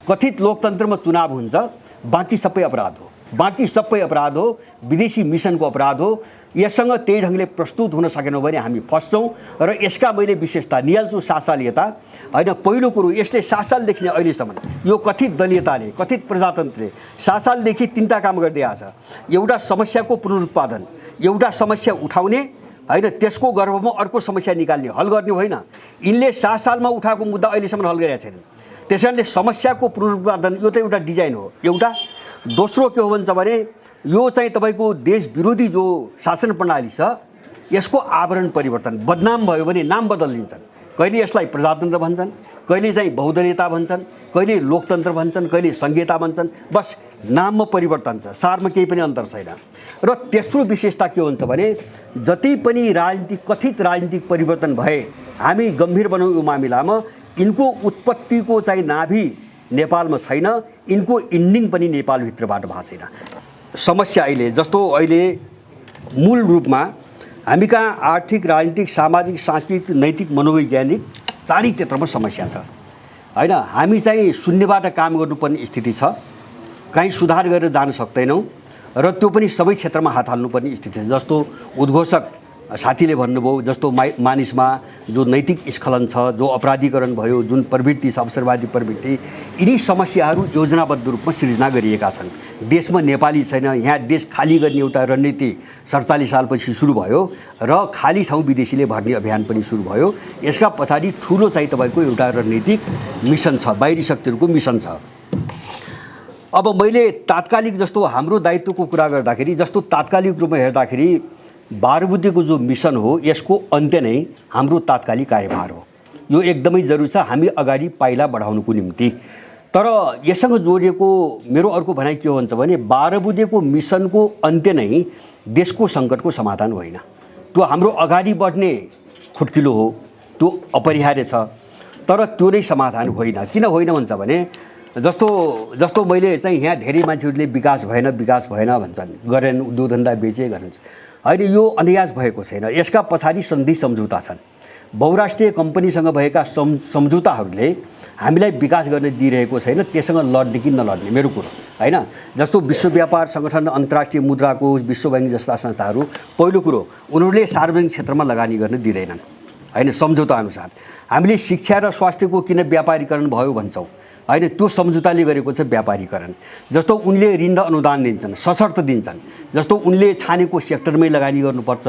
कथित लोकतन्त्रमा चुनाव हुन्छ, बाँकी सबै अपराध हो, बाँकी सबै अपराध हो, विदेशी मिसनको अपराध हो। यससँग त्यही ढङ्गले प्रस्तुत हुन सकेनौँ भने हामी फस्छौँ। र यसका मैले विशेषता निहाल्छु 7 साल यता होइन। पहिलो कुरो, यसले 7 सालदेखि नै अहिलेसम्म यो कथित दलीयताले, कथित प्रजातन्त्रले 7 सालदेखि 3टा काम गर्दै आछ। एउटा समस्याको पुनरुत्पादन, एउटा समस्या उठाउने होइन, त्यसको गर्भमा अर्को समस्या निकाल्ने, हल गर्ने होइन। यिनले 7 सालमा उठाएको मुद्दा अहिलेसम्म हल गरेका छैनन्। त्यसैले समस्याको पुनरुत्पादन यो त एउटा डिजाइन हो एउटा। दोस्रो के हो भन्छ भने यो चाहिँ तपाईँको देश विरोधी जो शासन प्रणाली छ यसको आवरण परिवर्तन। बदनाम भयो भने नाम बदलिन्छन्। कहिले यसलाई प्रजातन्त्र भन्छन्, कहिले चाहिँ बहुदलीयता भन्छन्, कहिले लोकतन्त्र भन्छन्, कहिले संघीयता भन्छन्। बस नाममा परिवर्तन छ, सारमा केही पनि अन्तर छैन। र तेस्रो विशेषता के हुन्छ भने जति पनि कथित राजनीतिक परिवर्तन भए हामी गम्भीर बनाउँ यो मामिलामा। यिनको उत्पत्तिको चाहिँ नाभि नेपालमा छैन, यिनको इन्डिङ पनि नेपालभित्रबाट भएको छैन। समस्या अहिले जस्तो अहिले मूल रूपमा हामी कहाँ आर्थिक, राजनीतिक, सामाजिक, सांस्कृतिक, नैतिक, मनोवैज्ञानिक चारै क्षेत्रमा समस्या छ होइन। हामी चाहिँ शून्यबाट काम गर्नुपर्ने स्थिति छ, कहीँ सुधार गरेर जान सक्दैनौँ र त्यो पनि सबै क्षेत्रमा हात हाल्नुपर्ने स्थिति छ। जस्तो उद्घोषक साथीले भन्नुभयो, जस्तो मानिसमा जो नैतिक स्खलन छ, जो अपराधीकरण भयो, जुन प्रवृत्ति छ अवसरवादी प्रवृत्ति, यिनी समस्याहरू योजनाबद्ध रूपमा सिर्जना गरिएका छन्। देशमा नेपाली छैन, यहाँ देश खाली गर्ने एउटा रणनीति 47 सालपछि सुरु भयो र खाली ठाउँ विदेशीले भर्ने अभियान पनि सुरु भयो। यसका पछाडि ठुलो चाहिँ तपाईँको एउटा रणनीतिक मिसन छ, बाहिरी शक्तिहरूको मिसन छ। अब मैले तात्कालिक जस्तो हाम्रो दायित्वको कुरा गर्दाखेरि, जस्तो तात्कालिक रूपमा हेर्दाखेरि 12 बुद्धेको जो मिसन हो यसको अन्त्य नै हाम्रो तात्कालिक कार्यभार हो। यो एकदमै जरुरी छ हामी अगाडि पाइला बढाउनुको निम्ति। तर यससँग जोडिएको मेरो अर्को भनाइ के हो भन्छ भने 12 बुद्धेको मिसनको अन्त्य नै देशको सङ्कटको समाधान होइन। त्यो हाम्रो अगाडि बढ्ने खुट्किलो हो, त्यो अपरिहार्य छ, तर त्यो नै समाधान होइन। किन होइन भन्छ भने जस्तो मैले चाहिँ यहाँ धेरै मान्छेहरूले विकास भएन भन्छन्, गरेन, उद्योग धन्दा बेचे गर्नुहुन्छ होइन। यो अन्याय भएको छैन, यसका पछाडि सन्धि सम्झौता छन्। बहुराष्ट्रिय कम्पनीसँग भएका सम्झौताहरूले हामीलाई विकास गर्न दिइरहेको छैन। त्यससँग लड्ने कि नलड्ने मेरो कुरो होइन। जस्तो विश्व व्यापार सङ्गठन, अन्तर्राष्ट्रिय मुद्रा कोष, विश्व ब्याङ्क जस्ता संस्थाहरू पहिलो कुरो उनीहरूले सार्वजनिक क्षेत्रमा लगानी गर्न दिँदैनन् होइन सम्झौता अनुसार। हामीले शिक्षा र स्वास्थ्यको किन व्यापारीकरण भयो भन्छौँ होइन, त्यो सम्झौताले गरेको छ व्यापारीकरण। जस्तो उनले ऋण र अनुदान दिन्छन्, सशर्त दिन्छन्, जस्तो उनले छानेको सेक्टरमै लगानी गर्नुपर्छ।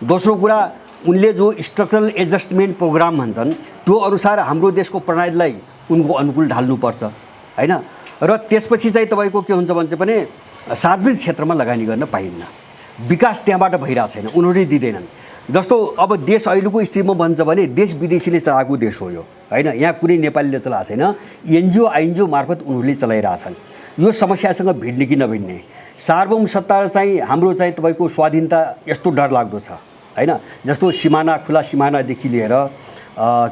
दोस्रो कुरा उनले जो स्ट्रक्चरल एडजस्टमेन्ट प्रोग्राम भन्छन् त्यो अनुसार हाम्रो देशको प्रणालीलाई उनको अनुकूल ढाल्नुपर्छ होइन। र त्यसपछि चाहिँ तपाईँको के हुन्छ भन्छ भने सार्वजनिक क्षेत्रमा लगानी गर्न पाइन्न, विकास त्यहाँबाट भइरहेको छैन, उनीहरूले दिँदैनन्। जस्तो अब देश अहिलेको स्थितिमा भन्छ भने देश विदेशीले चलाएको देश हो यो होइन, यहाँ कुनै नेपालीले चलाएको छैन, एनजिओ आइएनजिओ मार्फत उनीहरूले चलाइरहेछन्। यो समस्यासँग भिड्ने कि नभिड्ने, सार्वभौम सत्ता चाहिँ हाम्रो चाहिँ तपाईँको स्वाधीनता यस्तो डरलाग्दो छ होइन। जस्तो सिमाना, खुला सिमानादेखि लिएर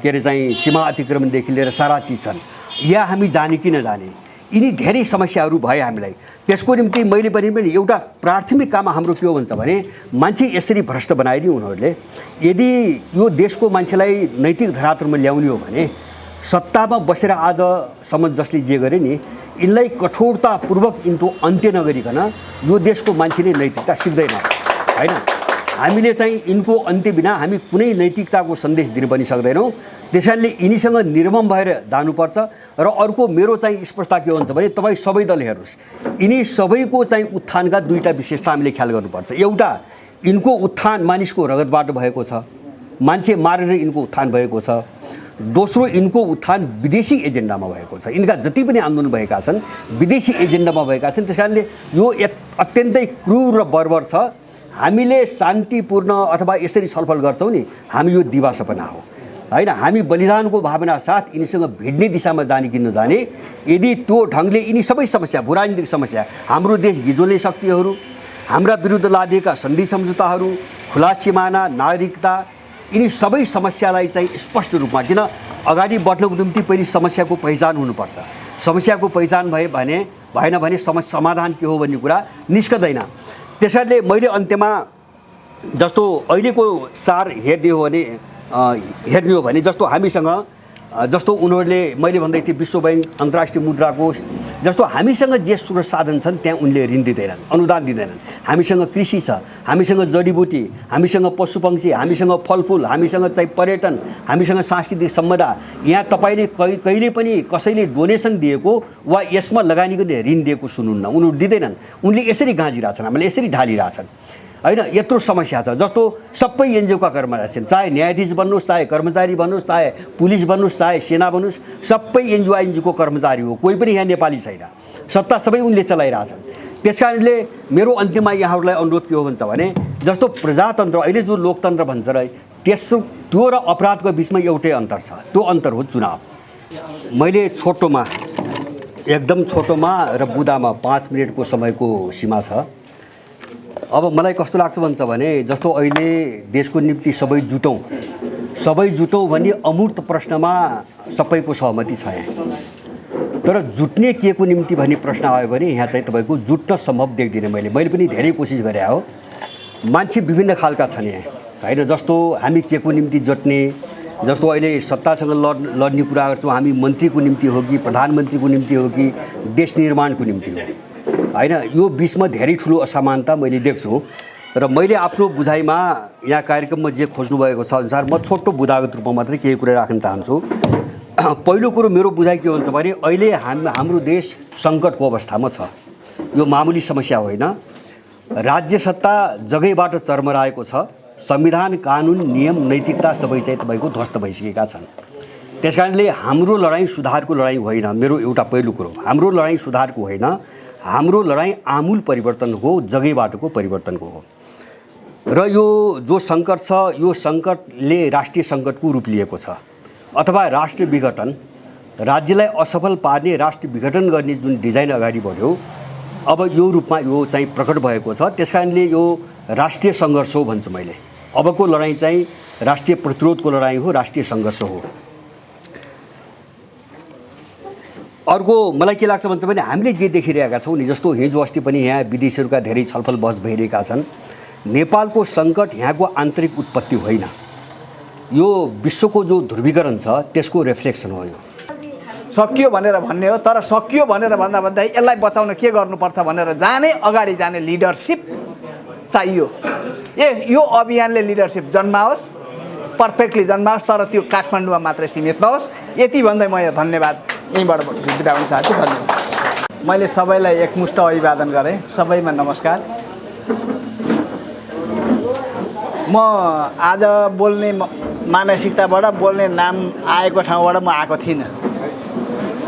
के अरे चाहिँ सीमा अतिक्रमणदेखि लिएर सारा चिज छन्। यहाँ हामी जाने कि नजाने, यिनी धेरै समस्याहरू भए हामीलाई। त्यसको निम्ति मैले पनि एउटा प्राथमिक काम हाम्रो के हो भन्छ भने मान्छे यसरी भ्रष्ट बनाइदियो उनीहरूले। यदि यो देशको मान्छेलाई नैतिक धरातलमा ल्याउने हो भने सत्तामा बसेर आजसम्म जसले जे गरे नि यिनलाई कठोरतापूर्वक यिनको अन्त्य नगरिकन यो देशको मान्छेले नैतिकता सिक्दैन होइन। हामीले चाहिँ यिनको अन्त्य बिना हामी कुनै नैतिकताको सन्देश दिन पनि सक्दैनौँ। त्यसैले यिनीसँग निर्मम भएर जानुपर्छ। र अर्को मेरो चाहिँ स्पष्टता के हुन्छ भने तपाईँ सबै दल हेर्नुहोस्, यिनी सबैको चाहिँ उत्थानका दुईवटा विशेषता हामीले ख्याल गर्नुपर्छ। एउटा, यिनको उत्थान मानिसको रगतबाट भएको छ, मान्छे मारेर यिनको उत्थान भएको छ। दोस्रो, यिनको उत्थान विदेशी एजेन्डामा भएको छ। यिनका जति पनि आन्दोलन भएका छन् विदेशी एजेन्डामा भएका छन्। त्यस कारणले यो अत्यन्तै क्रूर र बर्बर छ। हामीले शान्तिपूर्ण अथवा यसरी छलफल गर्छौँ नि, हामी यो दिवा सपना हो होइन। हामी बलिदानको भावना साथ यिनीसँग भिड्ने दिशामा जाने कि नजाने, यदि त्यो ढङ्गले यिनी सबै समस्या, भूराजनीतिक समस्या, हाम्रो देश गिजोले शक्तिहरू, हाम्रा विरुद्ध लादिएका सन्धि सम्झौताहरू, खुला सिमाना, नागरिकता, यिनी सबै समस्यालाई चाहिँ स्पष्ट रूपमा, किन अगाडि बढ्नको निम्ति पहिले समस्याको पहिचान हुनुपर्छ। समस्याको पहिचान भएन भने समाधान के हो भन्ने कुरा निस्कँदैन। त्यसैले मैले अन्त्यमा जस्तो अहिलेको सार हेर्ने हो भने जस्तो हामीसँग जस्तो उनीहरूले मैले भन्दै थिएँ विश्व बैंक, अन्तर्राष्ट्रिय मुद्रा कोष जस्तो हामीसँग जे स्रोत साधन छन् त्यहाँ उनले ऋण दिँदैनन्, अनुदान दिँदैनन्। हामीसँग कृषि छ, हामीसँग जडीबुटी, हामीसँग पशुपक्षी, हामीसँग फलफुल, हामीसँग चाहिँ पर्यटन, हामीसँग सांस्कृतिक सम्पदा। यहाँ तपाईँले कहिले पनि कसैले डोनेसन दिएको वा यसमा लगानी गर्ने ऋण दिएको सुन्नुहुन्न, उनीहरू दिँदैनन्। उनले यसरी गाँजिरहेछन्, हामीले यसरी ढालिरहेछन् होइन। यत्रो समस्या छ। जस्तो सबै एनजिओका कर्मचारी छन्, चाहे न्यायाधीश बन्नुहोस्, चाहे कर्मचारी बन्नुहोस्, चाहे पुलिस बन्नुहोस्, चाहे सेना बन्नुहोस्, सबै एनजिओको कर्मचारी हो, कोही पनि यहाँ नेपाली छैन। सत्ता सबै उनले चलाइरहेछन्। त्यस कारणले मेरो अन्त्यमा यहाँहरूलाई अनुरोध के हो भन्छ भने जस्तो प्रजातन्त्र अहिले जो लोकतन्त्र भन्छ र त्यो र अपराधको बिचमा एउटै अन्तर छ, त्यो अन्तर हो चुनाव। मैले छोटोमा एकदम छोटोमा र बुदामा 5 मिनटको समयको सीमा छ। अब मलाई कस्तो लाग्छ भन्छ भने जस्तो अहिले देशको निम्ति सबै जुटौँ भन्ने अमूर्त प्रश्नमा सबैको सहमति छ यहाँ। तर जुट्ने के को निम्ति भन्ने प्रश्न आयो भने यहाँ चाहिँ तपाईँको जुट्न सम्भव देख्दिनँ। मैले पनि धेरै कोसिस गरेँ हो। मान्छे विभिन्न खालका छन् यहाँ होइन। जस्तो हामी के को निम्ति जुट्ने, जस्तो अहिले सत्तासँग लड्ने कुरा गर्छौँ, हामी मन्त्रीको निम्ति हो कि प्रधानमन्त्रीको निम्ति हो कि देश निर्माणको निम्ति हो होइन। यो बिचमा धेरै ठुलो असमानता मैले देख्छु र मैले आफ्नो बुझाइमा यहाँ कार्यक्रममा जे खोज्नु भएको छ अनुसार म छोटो बुदागत रूपमा मात्रै केही कुरा राख्न चाहन्छु। पहिलो कुरो मेरो बुझाइ के हुन्छ भने अहिले हाम्रो देश सङ्कटको अवस्थामा छ। यो मामुली समस्या होइन। राज्य सत्ता जगैबाट चर्मराएको छ। संविधान, कानुन, नियम, नैतिकता सबै चाहिँ तपाईँको ध्वस्त भइसकेका छन्। त्यस कारणले हाम्रो लडाइँ सुधारको लडाइँ होइन। मेरो एउटा पहिलो कुरो, हाम्रो लडाइँ सुधारको होइन, हाम्रो लडाइँ आमूल परिवर्तनको, जगैबाटको परिवर्तनको हो। र यो जो सङ्कट छ, यो सङ्कटले राष्ट्रिय सङ्कटको रूप लिएको छ अथवा राष्ट्रिय विघटन, राज्यलाई असफल पार्ने, राष्ट्रिय विघटन गर्ने जुन डिजाइन अगाडि बढ्यो, अब यो रूपमा यो चाहिँ प्रकट भएको छ। त्यस कारणले यो राष्ट्रिय सङ्घर्ष हो भन्छु मैले। अबको लडाइँ चाहिँ राष्ट्रिय प्रतिरोधको लडाइँ हो, राष्ट्रिय सङ्घर्ष हो। अर्को मलाई के लाग्छ भन्छ भने हामीले जे देखिरहेका छौँ नि, जस्तो हिजो अस्ति पनि यहाँ विदेशीहरूका धेरै छलफल बहस भइरहेका छन्। नेपालको सङ्कट यहाँको आन्तरिक उत्पत्ति होइन, यो विश्वको जो ध्रुवीकरण छ त्यसको रिफ्लेक्सन हो। यो सकियो भनेर भन्ने हो, तर सकियो भनेर भन्दा यसलाई बचाउन के गर्नुपर्छ भनेर अगाडि जाने लिडरसिप चाहियो। यो अभियानले लिडरसिप जन्माओस्, पर्फेक्टली जन्माओस्, तर त्यो काठमाडौँमा मात्रै सीमित नहोस्। यति भन्दै म यहाँ धन्यवाद यहीँबाट बिदा हुन चाहन्छु। धन्यवाद। मैले सबैलाई एकमुष्ट अभिवादन गरेँ। सबैमा नमस्कार। म आज बोल्ने मानसिकताबाट, बोल्ने नाम आएको ठाउँबाट म आएको थिइनँ।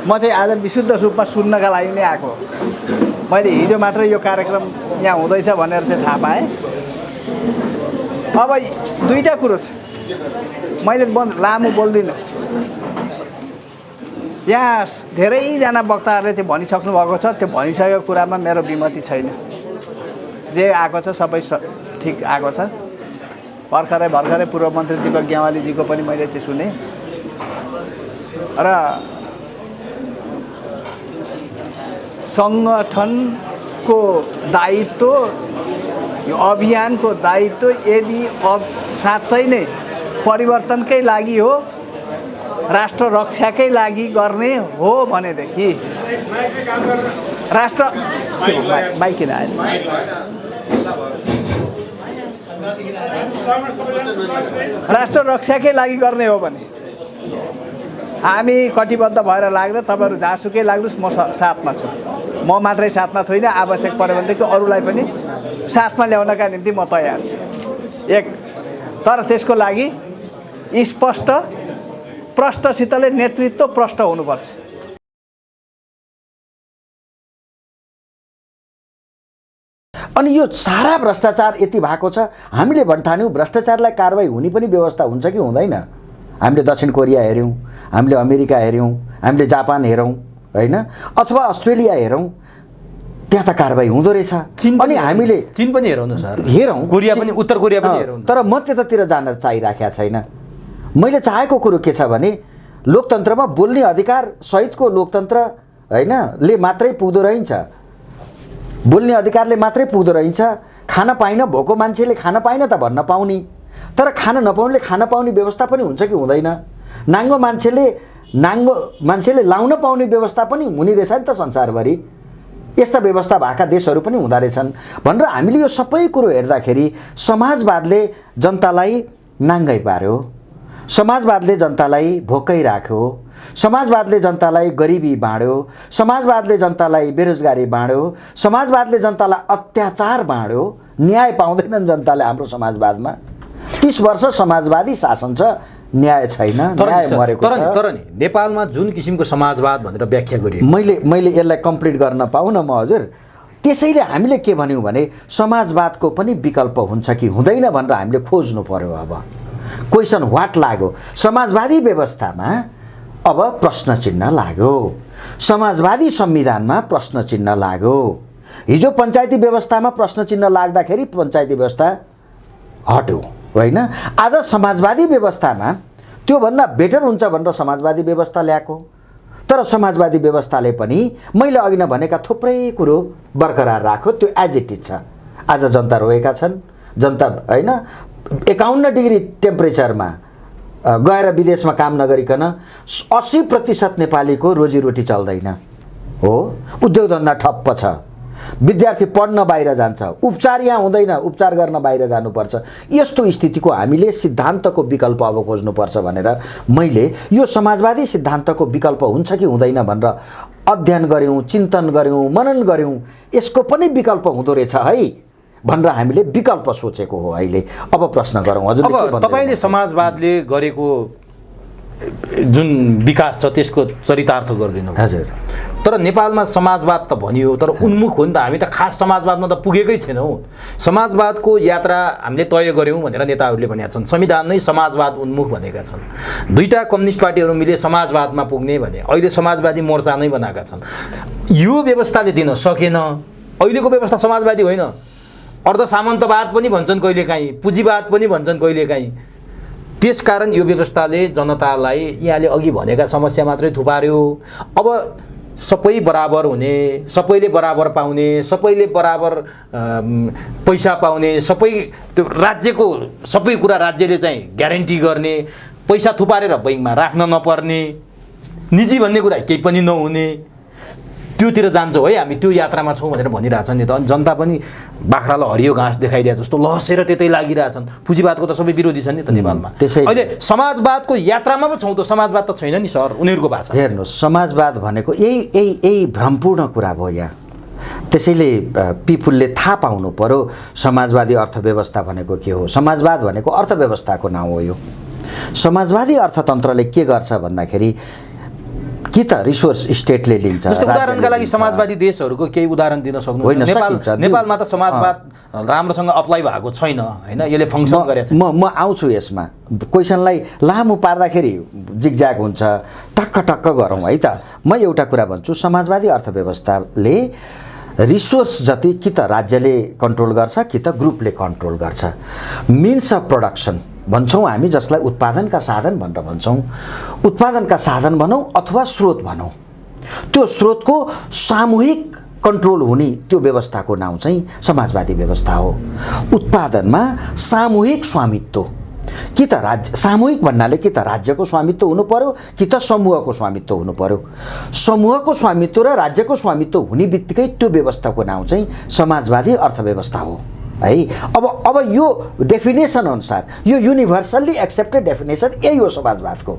म चाहिँ आज विशुद्ध रूपमा सुन्नका लागि नै आएको। मैले हिजो मात्रै यो कार्यक्रम यहाँ हुँदैछ भनेर चाहिँ थाहा पाएँ। अब दुईवटा कुरो छ, मैले लामो बोल्दिनँ। यहाँ धेरैजना वक्ताहरूले त्यो भनिसक्नु भएको छ। त्यो भनिसकेको कुरामा मेरो विमति छैन। जे आएको छ सबै ठिक आएको छ। भर्खरै पूर्व मन्त्री दीपक ग्यावालीजीको पनि मैले चाहिँ सुने र सङ्गठनको दायित्व, यो अभियानको दायित्व यदि साँच्चै नै परिवर्तनकै लागि हो, राष्ट्र रक्षाकै लागि गर्ने हो भनेदेखि बाइक किन आयो? राष्ट्र रक्षाकै लागि गर्ने हो भने हामी कटिबद्ध भएर लाग्दा तपाईँहरू जहाँसुकै लाग्नुहोस्, म साथमा छु। म मात्रै साथमा छैन, आवश्यक पऱ्यो भनेदेखि अरूलाई पनि साथमा ल्याउनका निम्ति म तयार छु। तर त्यसको लागि स्पष्ट प्रष्टसितले नेतृत्व प्रष्ट हुनुपर्छ। अनि यो सारा भ्रष्टाचार यति भएको छ, हामीले भन्ठान्यौँ भ्रष्टाचारलाई कारबाही हुने पनि व्यवस्था हुन्छ कि हुँदैन। हामीले दक्षिण कोरिया हेऱ्यौँ, हामीले अमेरिका हेऱ्यौँ, हामीले जापान हेरौँ होइन, अथवा अस्ट्रेलिया हेरौँ, त्यहाँ त कारबाही हुँदो रहेछ। अनि हामीले चीन पनि हेरौँ न सर, हेरौँ, कोरिया पनि, उत्तर कोरिया पनि हेरौँ। तर म त्यतातिर जान चाहिराखेको छैन। मैले चाहेको कुरो के छ भने लोकतन्त्रमा बोल्ने अधिकार सहितको लोकतन्त्र होइन ले मात्रै पुग्दो रहन्छ। बोल्ने अधिकारले मात्रै पुग्दो रहन्छ। खान पाइन भोको मान्छेले खान पाइन त भन्न पाउने, तर खान नपाउनेले खान पाउने व्यवस्था पनि हुन्छ कि हुँदैन? नाङ्गो मान्छेले नाङ्गो मान्छेले लाउन पाउने व्यवस्था पनि हुने रहेछ नि त संसारभरि। यस्ता व्यवस्था भएका देशहरू पनि हुँदो रहेछन् भनेर हामीले यो सबै कुरो हेर्दाखेरि समाजवादले जनतालाई नाङ्गै पार्यो, समाजवादले जनतालाई भोकै राख्यो, समाजवादले जनतालाई गरिबी बाँड्यो, समाजवादले जनतालाई बेरोजगारी बाँड्यो, समाजवादले जनतालाई अत्याचार बाँड्यो। न्याय पाउँदैनन् जनताले हाम्रो समाजवादमा। 30 वर्ष समाजवादी शासन छ, न्याय छैन, न्याय मरेको छ। तर नि नेपालमा जुन किसिमको समाजवाद भनेर व्याख्या गरियो, मैले यसलाई कम्प्लिट गर्न पाउन म हजुर। त्यसैले हामीले के भन्यौँ भने समाजवादको पनि विकल्प हुन्छ कि हुँदैन भनेर हामीले खोज्नु पर्यो। अब क्वेसन व्हाट लाग्यो, समाजवादी व्यवस्थामा अब प्रश्न चिन्ह लाग्यो, समाजवादी संविधानमा प्रश्न चिन्ह लाग्यो। हिजो पञ्चायती व्यवस्थामा प्रश्न चिन्ह लाग्दाखेरि पञ्चायती व्यवस्था हट्यो होइन। आज समाजवादी व्यवस्थामा त्योभन्दा बेटर हुन्छ भनेर समाजवादी व्यवस्था ल्याएको। तर समाजवादी व्यवस्थाले पनि मैले अघि नै भनेका थुप्रै कुरो बरकरार राख्यो, त्यो एज इट इज छ। आज जनता रोएका छन्, जनता होइन 51 डिग्री टेम्परेचरमा गएर विदेशमा काम नगरिकन 80% नेपालीको रोजीरोटी चल्दैन हो, उद्योग धन्दा ठप्प छ, विद्यार्थी पढ्न बाहिर जान्छ, उपचार यहाँ हुँदैन, उपचार गर्न बाहिर जानुपर्छ। यस्तो स्थितिको हामीले सिद्धान्तको विकल्प अब खोज्नुपर्छ भनेर मैले यो समाजवादी सिद्धान्तको विकल्प हुन्छ कि हुँदैन भनेर अध्ययन गऱ्यौँ, चिन्तन गऱ्यौँ, मनन गऱ्यौँ। यसको पनि विकल्प हुँदो रहेछ है भनेर हामीले विकल्प सोचेको हो अहिले। अब प्रश्न गरौँ हजुरले। अब तपाईँले समाजवादले गरेको जुन विकास छ त्यसको चरितार्थ गरिदिनु हजुर। तर नेपालमा समाजवाद त भनियो, तर उन्मुख हो नि त। हामी त खास समाजवादमा त पुगेकै छैनौँ। समाजवादको यात्रा हामीले तय गऱ्यौँ भनेर नेताहरूले भनेका छन्। संविधान नै समाजवाद उन्मुख भनेका छन्। दुईटा कम्युनिस्ट पार्टीहरू मिले समाजवादमा पुग्ने भने अहिले समाजवादी मोर्चा नै बनाएका छन्। यो व्यवस्थाले दिन सकेन। अहिलेको व्यवस्था समाजवादी होइन, अर्ध सामन्तवाद पनि भन्छन् कहिलेकाहीँ, पुँजीवाद पनि भन्छन् कहिलेकाहीँ। त्यसकारण यो व्यवस्थाले जनतालाई यहाँले अघि भनेका समस्या मात्रै थुपार्यो। अब सबै बराबर हुने, सबैले बराबर पाउने, सबैले बराबर पैसा पाउने, सबै त्यो राज्यको सबै कुरा राज्यले चाहिँ ग्यारेन्टी गर्ने, पैसा थुपारेर बैङ्कमा राख्न नपर्ने, निजी भन्ने कुरा केही पनि नहुने, त्योतिर जान्छौँ है हामी, त्यो यात्रामा छौँ भनेर भनिरहेछ नि त। अनि जनता पनि बाख्रालाई हरियो घाँस देखाइदिए जस्तो लसेर त्यतै लागिरहेछन्। पुँजीवादको त सबै विरोधी छन् नि त नेपालमा। अहिले समाजवादको यात्रामा पो छौँ त, समाजवाद त छैन नि सर उनीहरूको भाषा। हेर्नुहोस्, समाजवाद भनेको यही भ्रमपूर्ण कुरा भयो यहाँ। त्यसैले पिपुलले थाहा पाउनु पर्यो समाजवादी अर्थव्यवस्था भनेको के हो। समाजवाद भनेको अर्थव्यवस्थाको नाउँ हो। यो समाजवादी अर्थतन्त्रले के गर्छ भन्दाखेरि कि त रिसोर्स स्टेटले लिन्छ। जस्तो उदाहरणका लागि समाजवादी देशहरूको केही उदाहरण दिन सक्नुहुन्छ? नेपालमा त समाजवाद राम्रोसँग अप्लाई भएको छैन होइन, यसले फङ्सन गरेको छ। म आउँछु यसमा। क्वेसनलाई लामो पार्दाखेरि जिगज्याग हुन्छ, टक्क टक्क गरौँ है त। म एउटा कुरा भन्छु, समाजवादी अर्थव्यवस्थाले रिसोर्स जति कि त राज्यले कन्ट्रोल गर्छ कि त ग्रुपले कन्ट्रोल गर्छ। मिन्स अफ प्रोडक्सन भन्छौँ हामी, जसलाई उत्पादनका साधन भनेर भन्छौँ। उत्पादनका साधन भनौँ अथवा स्रोत भनौँ, त्यो स्रोतको सामूहिक कन्ट्रोल हुने त्यो व्यवस्थाको नाउँ चाहिँ समाजवादी व्यवस्था हो। उत्पादनमा सामूहिक स्वामित्व, कि त राज्य, सामूहिक भन्नाले कि त राज्यको स्वामित्व हुनु पर्यो कि त समूहको स्वामित्व हुनु पर्यो। समूहको स्वामित्व र राज्यको स्वामित्व हुने बित्तिकै त्यो व्यवस्थाको नाउँ चाहिँ समाजवादी अर्थव्यवस्था हो है। अब यो डेफिनेसन अनुसार, यो युनिभर्सल्ली एक्सेप्टेड डेफिनेसन यही हो समाजवादको।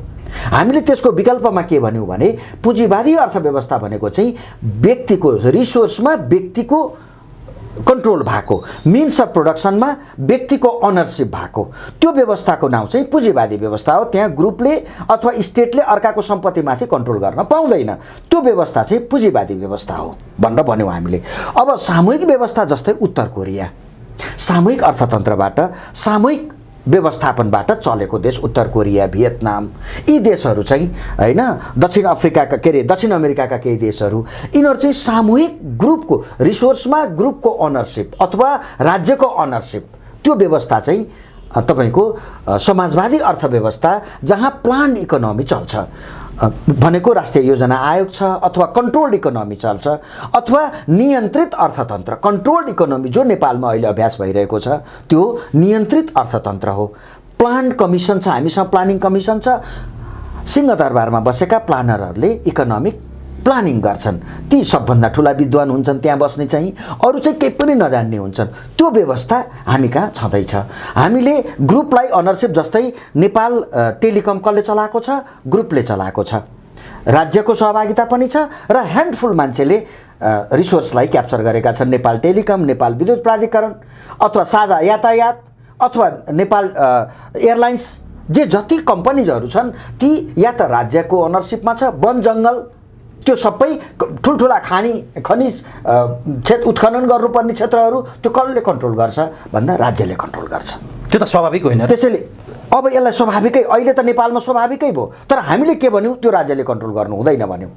हामीले त्यसको विकल्पमा के भन्यौँ भने पुँजीवादी अर्थव्यवस्था भनेको चाहिँ व्यक्तिको रिसोर्समा व्यक्तिको कन्ट्रोल भएको, मिन्स अफ प्रोडक्सनमा व्यक्तिको अनरसिप भएको, त्यो व्यवस्थाको नाउँ चाहिँ पुँजीवादी व्यवस्था हो। त्यहाँ ग्रुपले अथवा स्टेटले अर्काको सम्पत्तिमाथि कन्ट्रोल गर्न पाउँदैन, त्यो व्यवस्था चाहिँ पुँजीवादी व्यवस्था हो भनेर भन्यौँ हामीले। अब सामूहिक व्यवस्था जस्तै उत्तर कोरिया सामूहिक अर्थतन्त्रबाट, सामूहिक व्यवस्थापनबाट चलेको देश उत्तर कोरिया, भियतनाम, यी देशहरू चाहिँ होइन, दक्षिण अफ्रिकाका के अरे दक्षिण अमेरिकाका केही देशहरू, यिनीहरू चाहिँ सामूहिक ग्रुपको रिसोर्समा ग्रुपको अनरसिप अथवा राज्यको अनरसिप, त्यो व्यवस्था चाहिँ तपाईँको समाजवादी अर्थव्यवस्था जहाँ प्लान्ड इकोनोमी चल्छ भनेको राष्ट्रिय योजना आयोग छ, अथवा कन्ट्रोल्ड इकोनोमी चल्छ, अथवा नियन्त्रित अर्थतन्त्र। कन्ट्रोल्ड इकोनोमी जो नेपालमा अहिले अभ्यास भइरहेको छ त्यो नियन्त्रित अर्थतन्त्र हो। प्लान्ड कमिसन छ, हामीसँग प्लानिङ कमिसन छ, सिंहदरबारमा बसेका प्लानरहरूले इकोनोमिक प्लानिङ गर्छन्। ती सबभन्दा ठुला विद्वान हुन्छन् त्यहाँ बस्ने चाहिँ, अरू चाहिँ केही पनि नजान्ने हुन्छन्। त्यो व्यवस्था हामी कहाँ छँदैछ। हामीले ग्रुपलाई अनरसिप, जस्तै नेपाल टेलिकम कसले चलाएको छ? ग्रुपले चलाएको छ। राज्यको सहभागिता पनि छ र ह्यान्डफुल मान्छेले रिसोर्सलाई क्याप्चर गरेका छन्। नेपाल टेलिकम, नेपाल विद्युत प्राधिकरण अथवा साझा यातायात अथवा नेपाल एयरलाइन्स, जे जति कम्पनीजहरू छन् ती या त राज्यको अनरसिपमा छ। वन जङ्गल त्यो सबै ठुल्ठुला खनिज क्षेत्र उत्खनन गर्नुपर्ने क्षेत्रहरू त्यो कसले कन्ट्रोल गर्छ भन्दा राज्यले कन्ट्रोल गर्छ। त्यो त स्वाभाविक होइन। त्यसैले अब यसलाई स्वाभाविकै, अहिले त नेपालमा स्वाभाविकै भयो, तर हामीले के भन्यौँ? त्यो राज्यले कन्ट्रोल गर्नु हुँदैन भन्यौँ।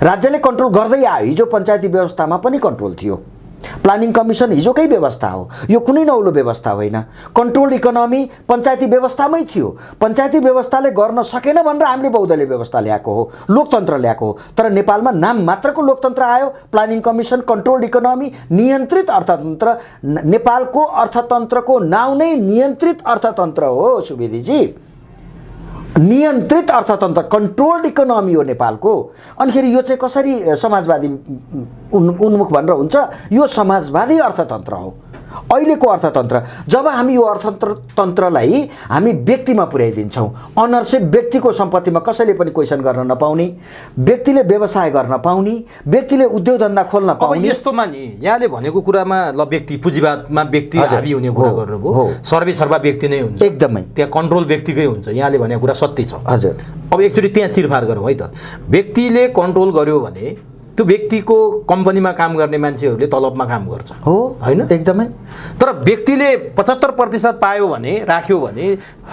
राज्यले कन्ट्रोल गर्दै आयो। हिजो पञ्चायती व्यवस्थामा पनि कन्ट्रोल थियो। प्लानिङ कमिसन हिजोकै व्यवस्था हो, यो कुनै नौलो व्यवस्था होइन। कन्ट्रोल इकोनोमी पञ्चायती व्यवस्थामै थियो। पञ्चायती व्यवस्थाले गर्न सकेन भनेर हामीले बहुदलीय व्यवस्था ल्याएको हो, लोकतन्त्र ल्याएको हो। तर नेपालमा नाम मात्रको लोकतन्त्र आयो। प्लानिङ कमिसन, कन्ट्रोल्ड इकोनोमी, नियन्त्रित अर्थतन्त्र। नेपालको अर्थतन्त्रको नाउँ नै नियन्त्रित अर्थतन्त्र हो सुवेदीजी। नियन्त्रित अर्थतन्त्र, कन्ट्रोल्ड इकोनोमी हो नेपालको। अनिखेरि यो चाहिँ कसरी समाजवादी उन्मुख भनेर हुन्छ? यो समाजवादी अर्थतन्त्र हो अहिलेको अर्थतन्त्र। जब हामी यो अर्थतन्त्रलाई हामी व्यक्तिमा पुर्याइदिन्छौँ, अनरसिप व्यक्तिको सम्पत्तिमा कसैले पनि क्वेसन गर्न नपाउने, व्यक्तिले व्यवसाय गर्न पाउने, व्यक्तिले उद्योग धन्दा खोल्न पाउने। अब यस्तोमा नि यहाँले भनेको कुरामा ल व्यक्ति पुँजीवादमा व्यक्ति हाबी हुने कुरा गर्नुभयो, सर्वेसर्वा व्यक्ति नै हुन्छ, एकदमै त्यहाँ कन्ट्रोल व्यक्तिकै हुन्छ। यहाँले भनेको कुरा सत्य छ। हजुर। अब एकचोटि त्यहाँ चिरफार गरौँ है त। व्यक्तिले कन्ट्रोल गर्यो भने त्यो व्यक्तिको कम्पनीमा काम गर्ने मान्छेहरूले तलबमा काम गर्छ हो, होइन? एकदमै। तर व्यक्तिले 75% पायो भने, राख्यो भने,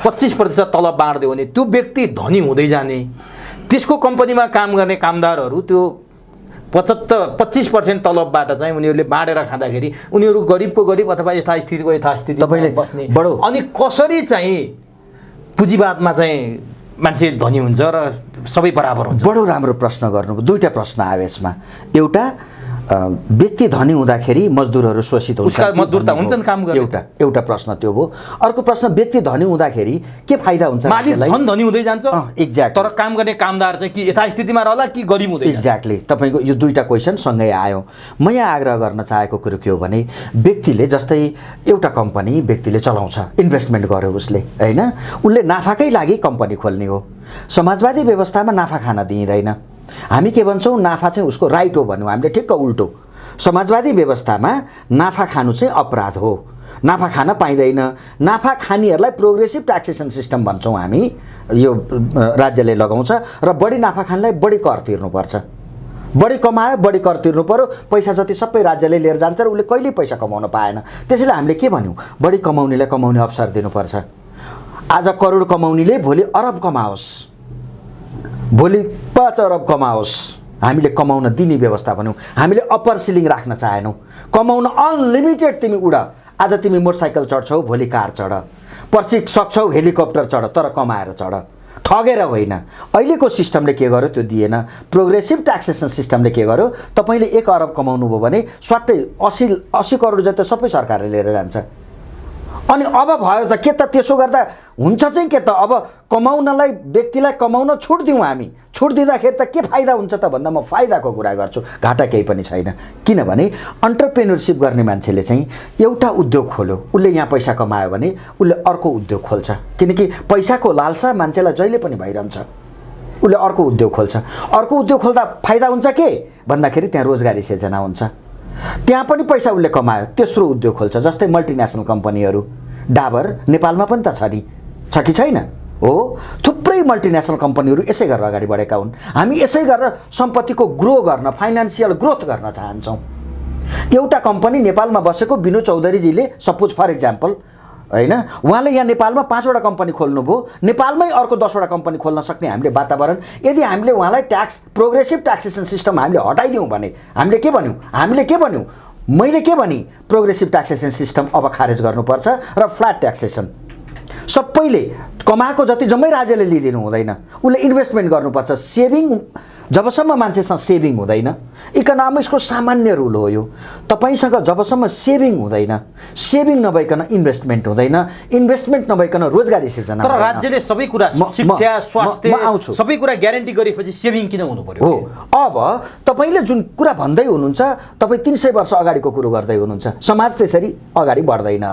25% तलब बाँड्दियो भने त्यो व्यक्ति धनी हुँदै जाने। त्यसको कम्पनीमा काम गर्ने कामदारहरू त्यो 25% तलबबाट चाहिँ उनीहरूले बाँडेर खाँदाखेरि उनीहरू गरिबको गरिब अथवा यथास्थितिको यथास्थिति तपाईँले बस्ने। बडो अनि कसरी चाहिँ पुँजीवादमा चाहिँ मान्छे धनी हुन्छ र सबै बराबर हुन्छ? बडो राम्रो प्रश्न गर्नुभयो। दुईवटा प्रश्न आयो यसमा। एउटा व्यक्ति धनी हुँदाखेरि मजदुरहरू शोषित उसका मजदुर त हुन्छन् काम गर्ने। एउटा प्रश्न त्यो भयो। अर्को प्रश्न, व्यक्ति धनी हुँदाखेरि के फाइदा हुन्छ? मालिक झन् धनी हुँदै जान्छ। एक्ज्याक्ट। तर काम गर्ने कामदार चाहिँ कि यथास्थितिमा रहला कि गरिब हुँदै जान्छ? एक्ज्याक्टली। तपाईँको यो दुईवटा क्वेसन सँगै आयो। म यहाँ आग्रह गर्न चाहेको कुरो के हो भने, व्यक्तिले जस्तै एउटा कम्पनी व्यक्तिले चलाउँछ, इन्भेस्टमेन्ट गर्यो उसले, होइन? उसले नाफाकै लागि कम्पनी खोल्ने हो। समाजवादी व्यवस्थामा नाफा खान दिइँदैन। हामी के भन्छौँ? नाफा चाहिँ उसको राइट हो भन्यौँ हामीले, ठिक्क उल्टो। समाजवादी व्यवस्थामा नाफा खानु चाहिँ अपराध हो, नाफा खान पाइँदैन। नाफा खानेहरूलाई प्रोग्रेसिभ ट्याक्सेसन सिस्टम भन्छौँ हामी, यो राज्यले लगाउँछ। र बढी नाफा खानेलाई बढी कर तिर्नुपर्छ। बढी कमायो बढी कर तिर्नु पर्यो। पैसा जति सबै राज्यले लिएर जान्छ र उसले कहिल्यै पैसा कमाउन पाएन। त्यसैले हामीले के भन्यौँ? बढी कमाउनेलाई कमाउने अवसर दिनुपर्छ। आज करोड कमाउनेले भोलि अरब कमाओस्, भोलि 5 अरब कमाओस्। हामीले कमाउन दिने व्यवस्था भन्यौँ। हामीले अप्पर सिलिङ राख्न चाहेनौँ। कमाउन अनलिमिटेड तिमी उड। आज तिमी मोटरसाइकल चढ्छौ, भोलि कार चढ, पर्सि सक्छौ हेलिकप्टर चढ, तर कमाएर चढ, ठगेर होइन। अहिलेको सिस्टमले के गर्यो? त्यो दिएन। प्रोग्रेसिभ ट्याक्सेसन सिस्टमले के गर्यो? तपाईँले 1 अरब कमाउनु भयो भने स्वाट्टै 80 करोड जति सबै सरकारले लिएर जान्छ। अनि अब भयो त के त? त्यसो गर्दा हुन्छ चाहिँ के त? अब कमाउनलाई, व्यक्तिलाई कमाउन छुट दिउँ हामी। छुट दिँदाखेरि त के फाइदा हुन्छ त भन्दा म फाइदाको कुरा गर्छु, घाटा केही पनि छैन। किनभने अन्टरप्रेन्योरसिप गर्ने मान्छेले चाहिँ एउटा उद्योग खोल्यो, उसले यहाँ पैसा कमायो भने उसले अर्को उद्योग खोल्छ। किनकि पैसाको लालसा मान्छेलाई जहिले पनि भइरहन्छ। उसले अर्को उद्योग खोल्छ। अर्को उद्योग खोल्दा फाइदा हुन्छ के भन्दाखेरि त्यहाँ रोजगारी सिर्जना हुन्छ। त्यहाँ पनि पैसा उसले कमायो, तेस्रो उद्योग खोल्छ। जस्तै मल्टिनेसनल कम्पनीहरू, डाबर नेपालमा पनि त छ नि, छ कि छैन? हो, थुप्रै मल्टिनेसनल कम्पनीहरू यसै गरेर अगाडि बढेका हुन्। हामी यसै गरेर सम्पत्तिको ग्रो गर्न, फाइनेन्सियल ग्रोथ गर्न चाहन्छौँ। एउटा कम्पनी नेपालमा बसेको विनोद चौधरीजीले, सपोज फर इक्जाम्पल, होइन, उहाँले यहाँ नेपालमा 5वटा कम्पनी खोल्नुभयो। नेपालमै अर्को 10वटा कम्पनी खोल्न सक्ने हामीले वातावरण, यदि हामीले उहाँलाई ट्याक्स, प्रोग्रेसिभ ट्याक्सेसन सिस्टम हामीले हटाइदिउँ भने हामीले के भन्यौँ? मैले के भने? प्रोग्रेसिभ ट्याक्सेसन सिस्टम अब खारेज गर्नुपर्छ र फ्ल्याट ट्याक्सेसन। सबैले कमाएको जति जम्मै राज्यले लिइदिनु हुँदैन, उसले इन्भेस्टमेन्ट गर्नुपर्छ। सेभिङ जबसम्म मान्छेसँग सेभिङ हुँदैन, इकोनोमिक्सको सामान्य रुल हो यो, तपाईँसँग जबसम्म सेभिङ हुँदैन, सेभिङ नभइकन इन्भेस्टमेन्ट हुँदैन, इन्भेस्टमेन्ट नभइकन रोजगारी सिर्जना तर राज्यले सबै कुरा शिक्षा स्वास्थ्य सबै कुरा ग्यारेन्टी गरेपछि सेभिङ किन हुनु पर्यो? हो, अब तपाईँले जुन कुरा भन्दै हुनुहुन्छ तपाईँ 300 वर्ष अगाडिको कुरो गर्दै हुनुहुन्छ। समाज त्यसरी अगाडि बढ्दैन।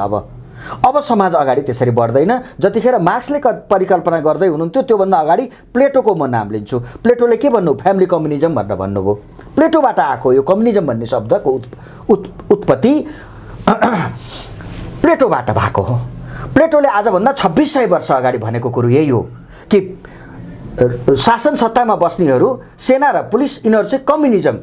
अब समाज अगाडि त्यसरी बढ्दैन। जतिखेर मार्क्सले परिकल्पना गर्दै हुनुहुन्थ्यो त्योभन्दा अगाडि प्लेटोको म नाम लिन्छु। प्लेटोले के भन्नु? फ्यामिली कम्युनिजम भनेर भन्नुभयो। प्लेटोबाट आएको यो कम्युनिजम भन्ने शब्दको उत्पत्ति प्लेटोबाट भएको हो। प्लेटोले आजभन्दा 2600 वर्ष अगाडि भनेको कुरो यही हो कि शासन सत्तामा बस्नेहरू, सेना र पुलिस, यिनीहरू चाहिँ कम्युनिजम,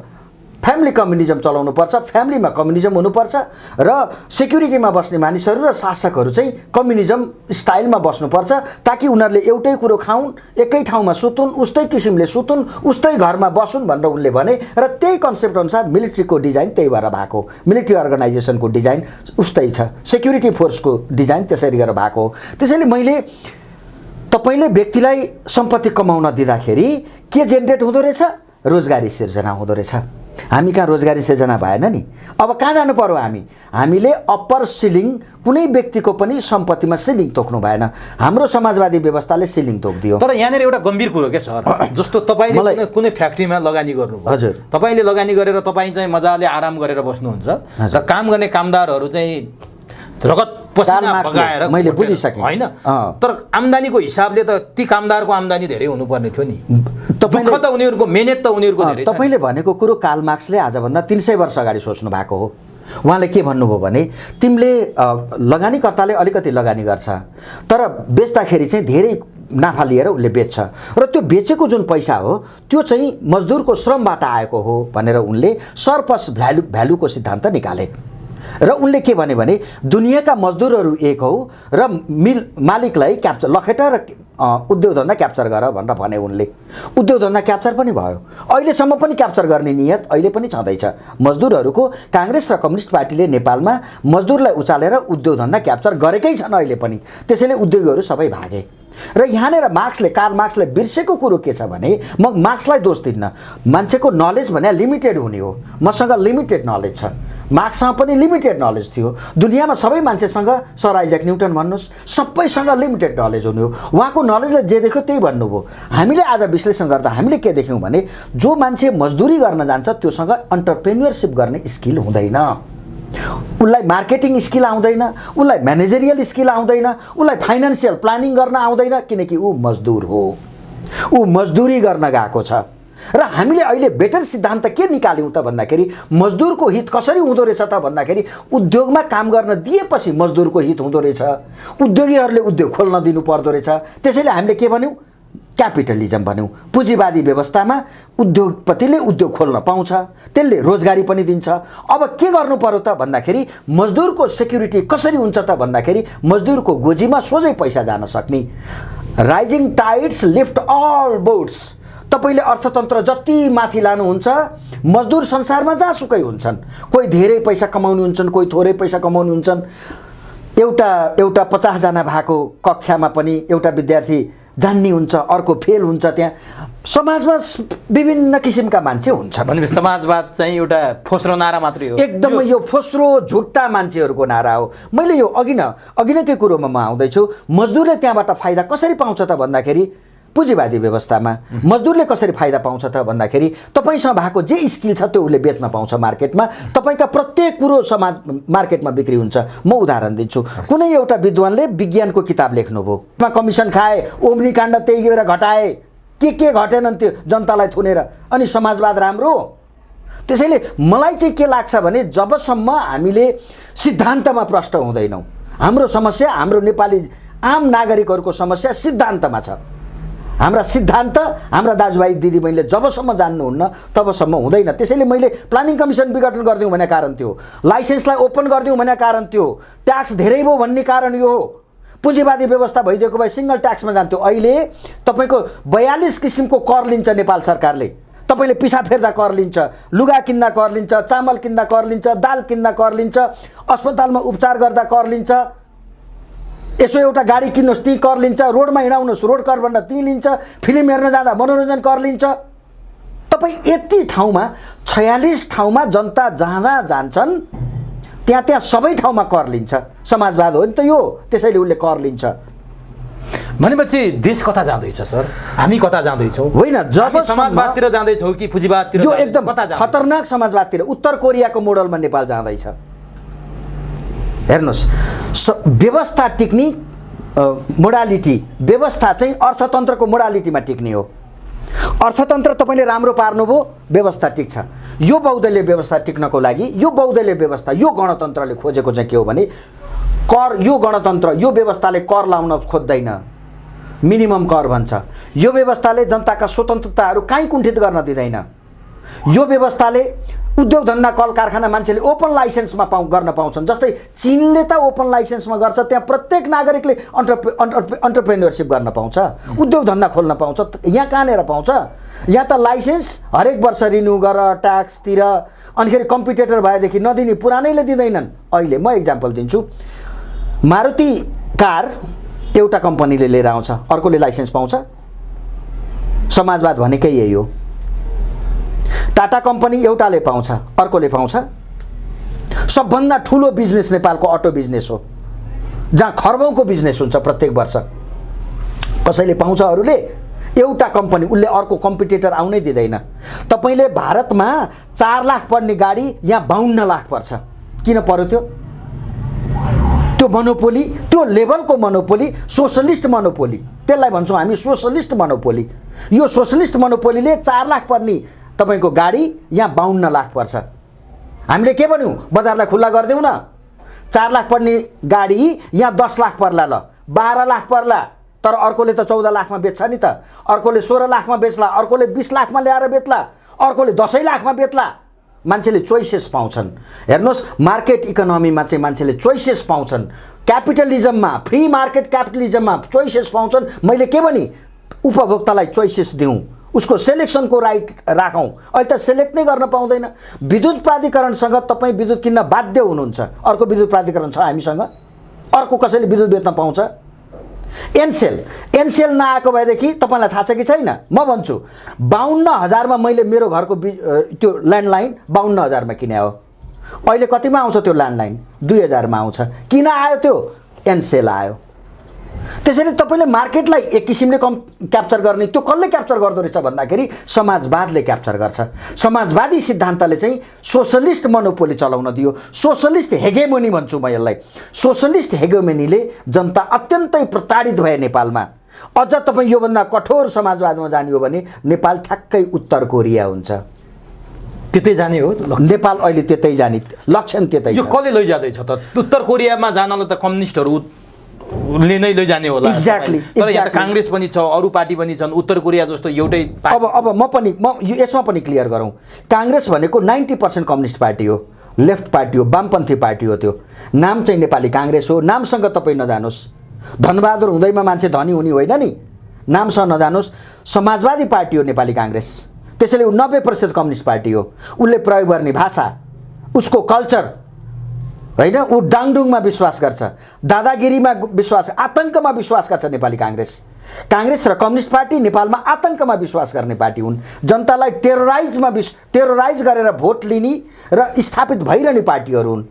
फ्यामिली कम्युनिजम चलाउनु पर्छ, फ्यामिलीमा कम्युनिजम हुनुपर्छ र सेक्युरिटीमा बस्ने मानिसहरू र शासकहरू चाहिँ कम्युनिजम स्टाइलमा बस्नुपर्छ ताकि उनीहरूले एउटै कुरो खाउन्, एकै ठाउँमा सुतुन्, उस्तै किसिमले सुतुन्, उस्तै घरमा बसुन् भनेर उनले भने। र त्यही कन्सेप्ट अनुसार मिलिट्रीको डिजाइन त्यही भएर भएको, मिलिट्री अर्गनाइजेसनको डिजाइन उस्तै छ, सेक्युरिटी फोर्सको डिजाइन त्यसरी गरेर भएको हो। त्यसैले मैले तपाईँले व्यक्तिलाई सम्पत्ति कमाउन दिँदाखेरि के जेनेरेट हुँदो रहेछ? रोजगारी सिर्जना हुँदो रहेछ। हामी कहाँ रोजगारी सिर्जना भएन नि। अब कहाँ जानु पर्यो? हामीले अप्पर सिलिङ, कुनै व्यक्तिको पनि सम्पत्तिमा सिलिङ तोक्नु भएन। हाम्रो समाजवादी व्यवस्थाले सिलिङ तोकिदियो। तर यहाँनिर एउटा गम्भीर कुरो के सर, जस्तो तपाईँले कुनै फ्याक्ट्रीमा लगानी गर्नुभयो, हजुर, तपाईँले लगानी गरेर तपाईँ चाहिँ मजाले आराम गरेर बस्नुहुन्छ र काम गर्ने कामदारहरू चाहिँ रगत पसिना बगाएर, मैले बुझिसकेँ होइन, तर आम्दानीको हिसाबले त ती कामदारको आम्दानी धेरै हुनुपर्ने थियो नि। दुःख त उनीहरूको, मेहनत त उनीहरूको धेरै छ। तपाईँले भनेको कुरो कार्ल मार्क्सले आजभन्दा 300 वर्ष अगाडि सोच्नु भएको हो। उहाँले के भन्नुभयो भने तिमीले लगानीकर्ताले अलिकति लगानी गर्छ तर बेच्दाखेरि चाहिँ धेरै नाफा लिएर उसले बेच्छ र त्यो बेचेको जुन पैसा हो त्यो चाहिँ मजदुरको श्रमबाट आएको हो भनेर उनले सरप्लस भ्यालुको सिद्धान्त निकाले। र उनले के भने दुनियाँका मजदुरहरू एक हौ र मालिकलाई क्याप्चर लखेटा र उद्योग धन्दा क्याप्चर गर भनेर भने उनले। उद्योग धन्दा क्याप्चर पनि भयो, अहिलेसम्म पनि क्याप्चर गर्ने नियत अहिले पनि छँदैछ। मजदुरहरूको काङ्ग्रेस र कम्युनिस्ट पार्टीले नेपालमा मजदुरलाई उचालेर उद्योग धन्दा क्याप्चर गरेकै छन् अहिले पनि। त्यसैले उद्योगीहरू सबै भागे। र यहाँनिर कार्ल मार्क्सले बिर्सेको कुरो के छ भने, म मार्क्सलाई दोष दिन्न, मान्छेको नलेज भने लिमिटेड हुने हो। मसँग लिमिटेड नलेज छ, मार्क्ससँग पनि लिमिटेड नलेज थियो। दुनियाँमा सबै मान्छेसँग, सर आइजक न्युटन भन्नुहोस्, सबैसँग लिमिटेड नलेज हुने हो। उहाँको नलेजले जे देख्यो त्यही भन्नुभयो। हामीले आज विश्लेषण गर्दा हामीले के देख्यौँ भने जो मान्छे मजदुरी गर्न जान्छ त्योसँग अन्टरप्रेन्योरसिप गर्ने स्किल हुँदैन, उसलाई मार्केटिङ स्किल आउँदैन, उसलाई म्यानेजरियल स्किल आउँदैन, उसलाई फाइनेन्सियल प्लानिङ गर्न आउँदैन, किनकि ऊ मजदुर हो, ऊ मजदुरी गर्न गएको छ। र हामीले अहिले बेटर सिद्धान्त के निकाल्यौँ त भन्दाखेरि मजदुरको हित कसरी हुँदो रहेछ त भन्दाखेरि उद्योगमा काम गर्न दिएपछि मजदुरको हित हुँदो रहेछ, उद्योगीहरूले उद्योग खोल्न दिनु पर्दो रहेछ। त्यसैले हामीले के भन्यौँ? क्यापिटलिजम भन्यौँ। पुँजीवादी व्यवस्थामा उद्योगपतिले उद्योग खोल्न पाउँछ, त्यसले रोजगारी पनि दिन्छ। अब के गर्नु पर्यो त भन्दाखेरि मजदुरको सेक्युरिटी कसरी हुन्छ त भन्दाखेरि मजदुरको गोजीमा सोझै पैसा जान सक्ने। Rising tides lift all boats. तपाईँले अर्थतन्त्र जति माथि लानुहुन्छ मजदुर संसारमा जहाँसुकै हुन्छन्, कोही धेरै पैसा कमाउने हुन्छन्, कोही थोरै पैसा कमाउने हुन्छन्। एउटा 50 जना भएको कक्षामा पनि एउटा विद्यार्थी जान्ने हुन्छ, अर्को फेल हुन्छ। त्यहाँ समाजमा विभिन्न किसिमका मान्छे हुन्छ। भनेपछि समाजवाद चाहिँ एउटा फोस्रो नारा मात्रै हो, एकदमै यो फोस्रो झुट्टा मान्छेहरूको नारा हो। मैले यो अघि नै कुरोमा म आउँदैछु। मजदुरले त्यहाँबाट फाइदा कसरी पाउँछ त भन्दाखेरि पुँजीवादी व्यवस्थामा मजदुरले कसरी फाइदा पाउँछ त भन्दाखेरि तपाईसँग भएको जे स्किल छ त्यो उसले बेच्न पाउँछ मार्केटमा। तपाईँका प्रत्येक कुरो समाज मार्केटमा बिक्री हुन्छ। म उदाहरण दिन्छु, कुनै एउटा विद्वानले विज्ञानको किताब लेख्नुभयो, कमिसन खाए, ओम्नी काण्ड त्यही बेर घटाए, के घटेनन् त्यो जनतालाई थुनेर, अनि समाजवाद राम्रो। त्यसैले मलाई चाहिँ के लाग्छ भने जबसम्म हामीले सिद्धान्तमा प्रष्ट हुँदैनौँ, हाम्रो समस्या, हाम्रो नेपाली आम नागरिकहरूको समस्या सिद्धान्तमा छ। हाम्रा सिद्धान्त हाम्रा दाजुभाइ दिदीबहिनीले जबसम्म जान्नुहुन्न तबसम्म हुँदैन। त्यसैले मैले प्लानिङ कमिसन विघटन गरिदिउँ भन्ने कारण त्यो, लाइसेन्सलाई ओपन गरिदिउँ भन्ने कारण त्यो, ट्याक्स धेरै भयो भन्ने कारण यो हो। पुँजीवादी व्यवस्था भइदिएको भए सिङ्गल ट्याक्समा जान्थ्यो। अहिले तपाईँको 42 किसिमको कर लिन्छ नेपाल सरकारले। तपाईँले पिसा फेर्दा कर लिन्छ, लुगा किन्दा कर लिन्छ, चामल किन्दा कर लिन्छ, दाल किन्दा कर लिन्छ, अस्पतालमा उपचार गर्दा कर लिन्छ। यसो एउटा गाडी किन्नुहोस् त्यहीँ कर लिन्छ, रोडमा हिँडाउनुहोस् रोड कर भन्दा त्यहीँ लिन्छ, फिल्म हेर्न जाँदा मनोरञ्जन कर लिन्छ। तपाईँ यति ठाउँमा 46 ठाउँमा जनता जहाँ जहाँ जान्छन् त्यहाँ सबै ठाउँमा कर लिन्छ। समाजवाद हो नि त यो, त्यसैले उसले कर लिन्छ। भनेपछि देश कता जाँदैछ सर? हामी कता जाँदैछौँ? होइन, जब समाजवादतिर जाँदैछौँ कि पुँजीवादतिर? यो एकदम कता जाँदैछ? खतरनाक समाजवादतिर, उत्तर कोरियाको मोडलमा नेपाल जाँदैछ। हेर्नुहोस्, व्यवस्था टिक्ने मोडालिटी, व्यवस्था चाहिँ अर्थतन्त्रको मोडालिटीमा टिक्ने हो। अर्थतन्त्र तपाईँले राम्रो पार्नुभयो, व्यवस्था टिक्छ। यो बहुदलीय व्यवस्था टिक्नको लागि, यो बहुदलीय व्यवस्था, यो गणतन्त्रले खोजेको चाहिँ के हो भने कर, यो गणतन्त्र, यो व्यवस्थाले कर लाउन खोज्दैन, मिनिमम कर भन्छ। यो व्यवस्थाले जनताका स्वतन्त्रताहरू काहीँ कुण्ठित गर्न दिँदैन। यो व्यवस्थाले उद्योग धन्दा कल कारखाना मान्छेले ओपन लाइसेन्समा गर्न पाउँछन्। जस्तै चीनले त ओपन लाइसेन्समा गर्छ, त्यहाँ प्रत्येक नागरिकले अन्टरप्रेन्योरसिप गर्न पाउँछ, उद्योग धन्दा खोल्न पाउँछ। यहाँ कहाँनिर पाउँछ? यहाँ त लाइसेन्स हरेक वर्ष रिन्यू गर, ट्याक्स तिर, अनिखेरि कम्पिटेटर भएदेखि नदिने, पुरानैले दिँदैनन्। अहिले म इक्जाम्पल दिन्छु, मारुति कार एउटा कम्पनीले लिएर आउँछ, अर्कोले लाइसेन्स पाउँछ। समाजवाद भनेकै यही हो। टाटा कम्पनी एउटाले पाउँछ, अर्कोले पाउँछ। सबभन्दा ठुलो बिजनेस नेपालको अटो बिजनेस हो, जहाँ खर्बौँको बिजनेस हुन्छ प्रत्येक वर्ष। कसैले पाउँछ, अरूले, एउटा कम्पनी, उसले अर्को कम्पिटिटर आउनै दिँदैन। तपाईँले भारतमा 4 लाख पर्ने गाडी यहाँ 52 लाख पर्छ। किन पर्यो त्यो? त्यो मोनोपोली, त्यो लेभलको मोनोपोली, सोसलिस्ट मोनोपोली, त्यसलाई भन्छौँ हामी सोसलिस्ट मोनोपोली। यो सोसलिस्ट मोनोपोलीले 4 लाख पर्ने तपाईँको गाडी यहाँ 52 लाख पर्छ। हामीले के भन्यौँ? बजारलाई खुल्ला गरिदेऊ न, 4 लाख पर्ने गाडी यहाँ 10 लाख पर्ला, ल 12 लाख पर्ला। तर अर्कोले त 14 लाखमा बेच्छ नि त, अर्कोले 16 लाखमा बेच्ला, अर्कोले 20 लाखमा ल्याएर बेच्ला, अर्कोले 10 लाखमा बेच्ला। मान्छेले चोइसेस पाउँछन्। हेर्नुहोस्, मार्केट इकोनोमीमा चाहिँ मान्छेले चोइसेस पाउँछन्। क्यापिटलिजममा, फ्री मार्केट क्यापिटलिजममा चोइसेस पाउँछन्। मैले के भने, उपभोक्तालाई चोइसेस दिउँ, उसको सेलेक्सनको राइट राखौँ। अहिले त सेलेक्ट नै गर्न पाउँदैन। विद्युत प्राधिकरणसँग तपाईँ विद्युत किन्न बाध्य हुनुहुन्छ। अर्को विद्युत प्राधिकरण छ हामीसँग, अर्को कसैले विद्युत बेच्न पाउँछ। एनसेल नआएको भएदेखि तपाईँलाई थाहा छ कि छैन? म भन्छु 52,000मा मैले मेरो घरको त्यो ल्यान्डलाइन 52,000मा किने हो। अहिले कतिमा आउँछ त्यो ल्यान्डलाइन? 2,000मा आउँछ। किन आयो त्यो? एनसेल आयो। त्यसैले तपाईँले मार्केटलाई एक किसिमले क्याप्चर गर्ने, त्यो कसले क्याप्चर गर्दो रहेछ भन्दाखेरि समाजवादले क्याप्चर गर्छ। समाजवादी सिद्धान्तले चाहिँ सोसलिस्ट मोनोपोली चलाउन दियो। सोसलिस्ट हेगेमोनी भन्छु म यसलाई। सोसलिस्ट हेगेमोनीले जनता अत्यन्तै प्रताडित भए नेपालमा। अझ तपाईँ योभन्दा कठोर समाजवादमा जाने हो भने नेपाल ठ्याक्कै उत्तर कोरिया हुन्छ। त्यतै जाने हो नेपाल, अहिले त्यतै जाने लक्षण त्यतै छ। यो कसले लैजाँदैछ त? उत्तर कोरियामा जानलाई त कम्युनिस्टहरू ले नै लैजाने होला। एक्ज्याक्टली। तर यहाँ त काङ्ग्रेस पनि छ, अरू पार्टी पनि छन्। उत्तर कोरिया जस्तो एउटै अब म यसमा पनि क्लियर गरौँ। काङ्ग्रेस भनेको 90% कम्युनिस्ट पार्टी हो, लेफ्ट पार्टी हो, वामपन्थी पार्टी हो। त्यो नाम चाहिँ नेपाली काङ्ग्रेस हो। नामसँग तपाईँ नजानुहोस्। धनबहादुर हुँदैमा मान्छे धनी हुने होइन नि, नामसँग नजानुहोस्। समाजवादी पार्टी हो नेपाली काङ्ग्रेस। त्यसैले ऊ 90% कम्युनिस्ट पार्टी हो। उसले प्रयोग गर्ने भाषा, उसको कल्चर होइन, ऊ डाङडुङमा विश्वास गर्छ, दादागिरीमा विश्वास, आतङ्कमा विश्वास गर्छ नेपाली काङ्ग्रेस। काङ्ग्रेस र कम्युनिस्ट पार्टी नेपालमा आतङ्कमा विश्वास गर्ने पार्टी हुन्। जनतालाई टेरोराइज गरेर भोट लिने र स्थापित भइरहने पार्टीहरू हुन्।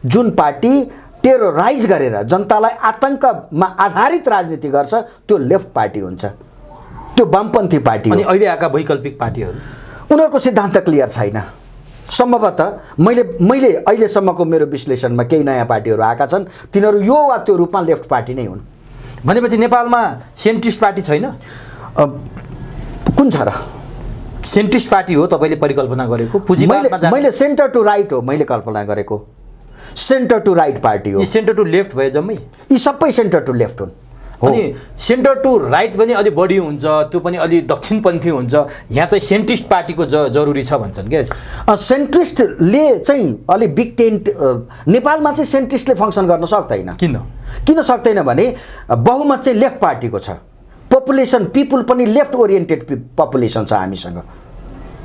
जुन पार्टी टेरोराइज गरेर जनतालाई आतङ्कमा आधारित राजनीति गर्छ त्यो लेफ्ट पार्टी हुन्छ, त्यो वामपन्थी पार्टी हो। अनि अहिले आएका वैकल्पिक पार्टीहरू, उनीहरूको सिद्धान्त क्लियर छैन। सम्भवतः मैले अहिलेसम्मको मेरो विश्लेषणमा केही नयाँ पार्टीहरू आएका छन्, तिनीहरू यो वा त्यो रूपमा लेफ्ट पार्टी नै हुन्। भनेपछि नेपालमा सेन्ट्रिस्ट पार्टी छैन? कुन छ र? सेन्ट्रिस्ट पार्टी हो तपाईँले परिकल्पना गरेको? मैले सेन्टर टु राइट हो मैले कल्पना गरेको। सेन्टर टु राइट पार्टी हो। सेन्टर टु लेफ्ट भए जम्मै? यी सबै सेन्टर टु लेफ्ट हुन्। अनि सेन्टर टु राइट पनि अलि बढी हुन्छ, त्यो पनि अलि दक्षिणपन्थी हुन्छ। यहाँ चाहिँ सेन्ट्रिस्ट पार्टीको जरुरी छ भन्छन् क्या। सेन्ट्रिस्टले चाहिँ अलि बिग टेन्ट, नेपालमा चाहिँ सेन्ट्रिस्टले फङ्सन गर्न सक्दैन। किन सक्दैन भने बहुमत चाहिँ लेफ्ट पार्टीको छ। पपुलेसन, पिपुल पनि लेफ्ट ओरिएन्टेड पपुलेसन छ हामीसँग।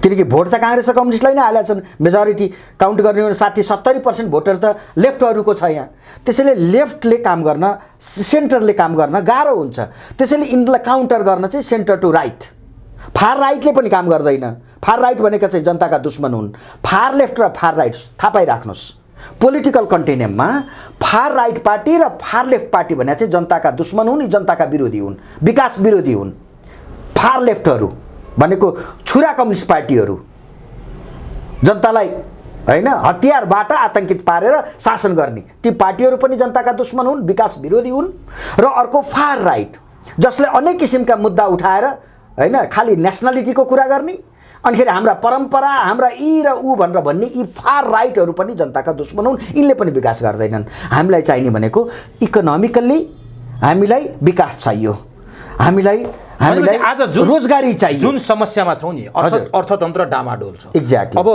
किनकि भोट त काङ्ग्रेस र कम्युनिस्टलाई नै हालेका छन्। मेजोरिटी काउन्ट गर्ने हो भने 60-70% भोटर त लेफ्टहरूको छ यहाँ। त्यसैले लेफ्टले काम गर्न, सेन्टरले काम गर्न गाह्रो हुन्छ। त्यसैले यिनलाई काउन्टर गर्न चाहिँ सेन्टर टु राइट, फार राइटले पनि काम गर्दैन। फार राइट भनेका चाहिँ जनताका दुश्मन हुन्। फार लेफ्ट र फार राइट थाहा पाइराख्नुहोस्। पोलिटिकल कन्टिन्युममा फार राइट पार्टी र फार लेफ्ट पार्टी भने चाहिँ जनताका दुश्मन हुन्, जनताका विरोधी हुन्, विकास विरोधी हुन्। फार लेफ्टहरू भनेको छुरा कम्युनिस्ट पार्टीहरू जनतालाई हैन हतियारबाट आतंकित पारेर शासन गर्ने ती पार्टीहरू पनि जनताका दुश्मन हुन्, विकास विरोधी हुन्। र अर्को फार राइट जसले अनेक किसिमका मुद्दा उठाएर हैन खालि नेसनलिटीको कुरा गर्ने, अनिखेरि हाम्रा परम्परा, हाम्रा यी र ऊ भनेर भन्ने यी फार राइटहरू पनि जनताका दुश्मन हुन्। यिनले पनि विकास गर्दैनन्। हामीलाई चाहिने भनेको इकोनोमिकल्ली हामीलाई विकास चाहियो, हामीलाई आज जुन रोजगारी चाहियो। जुन समस्यामा छौँ नि, अर्थतन्त्र डामाडोल छ। एक्ज्याक्टली। अब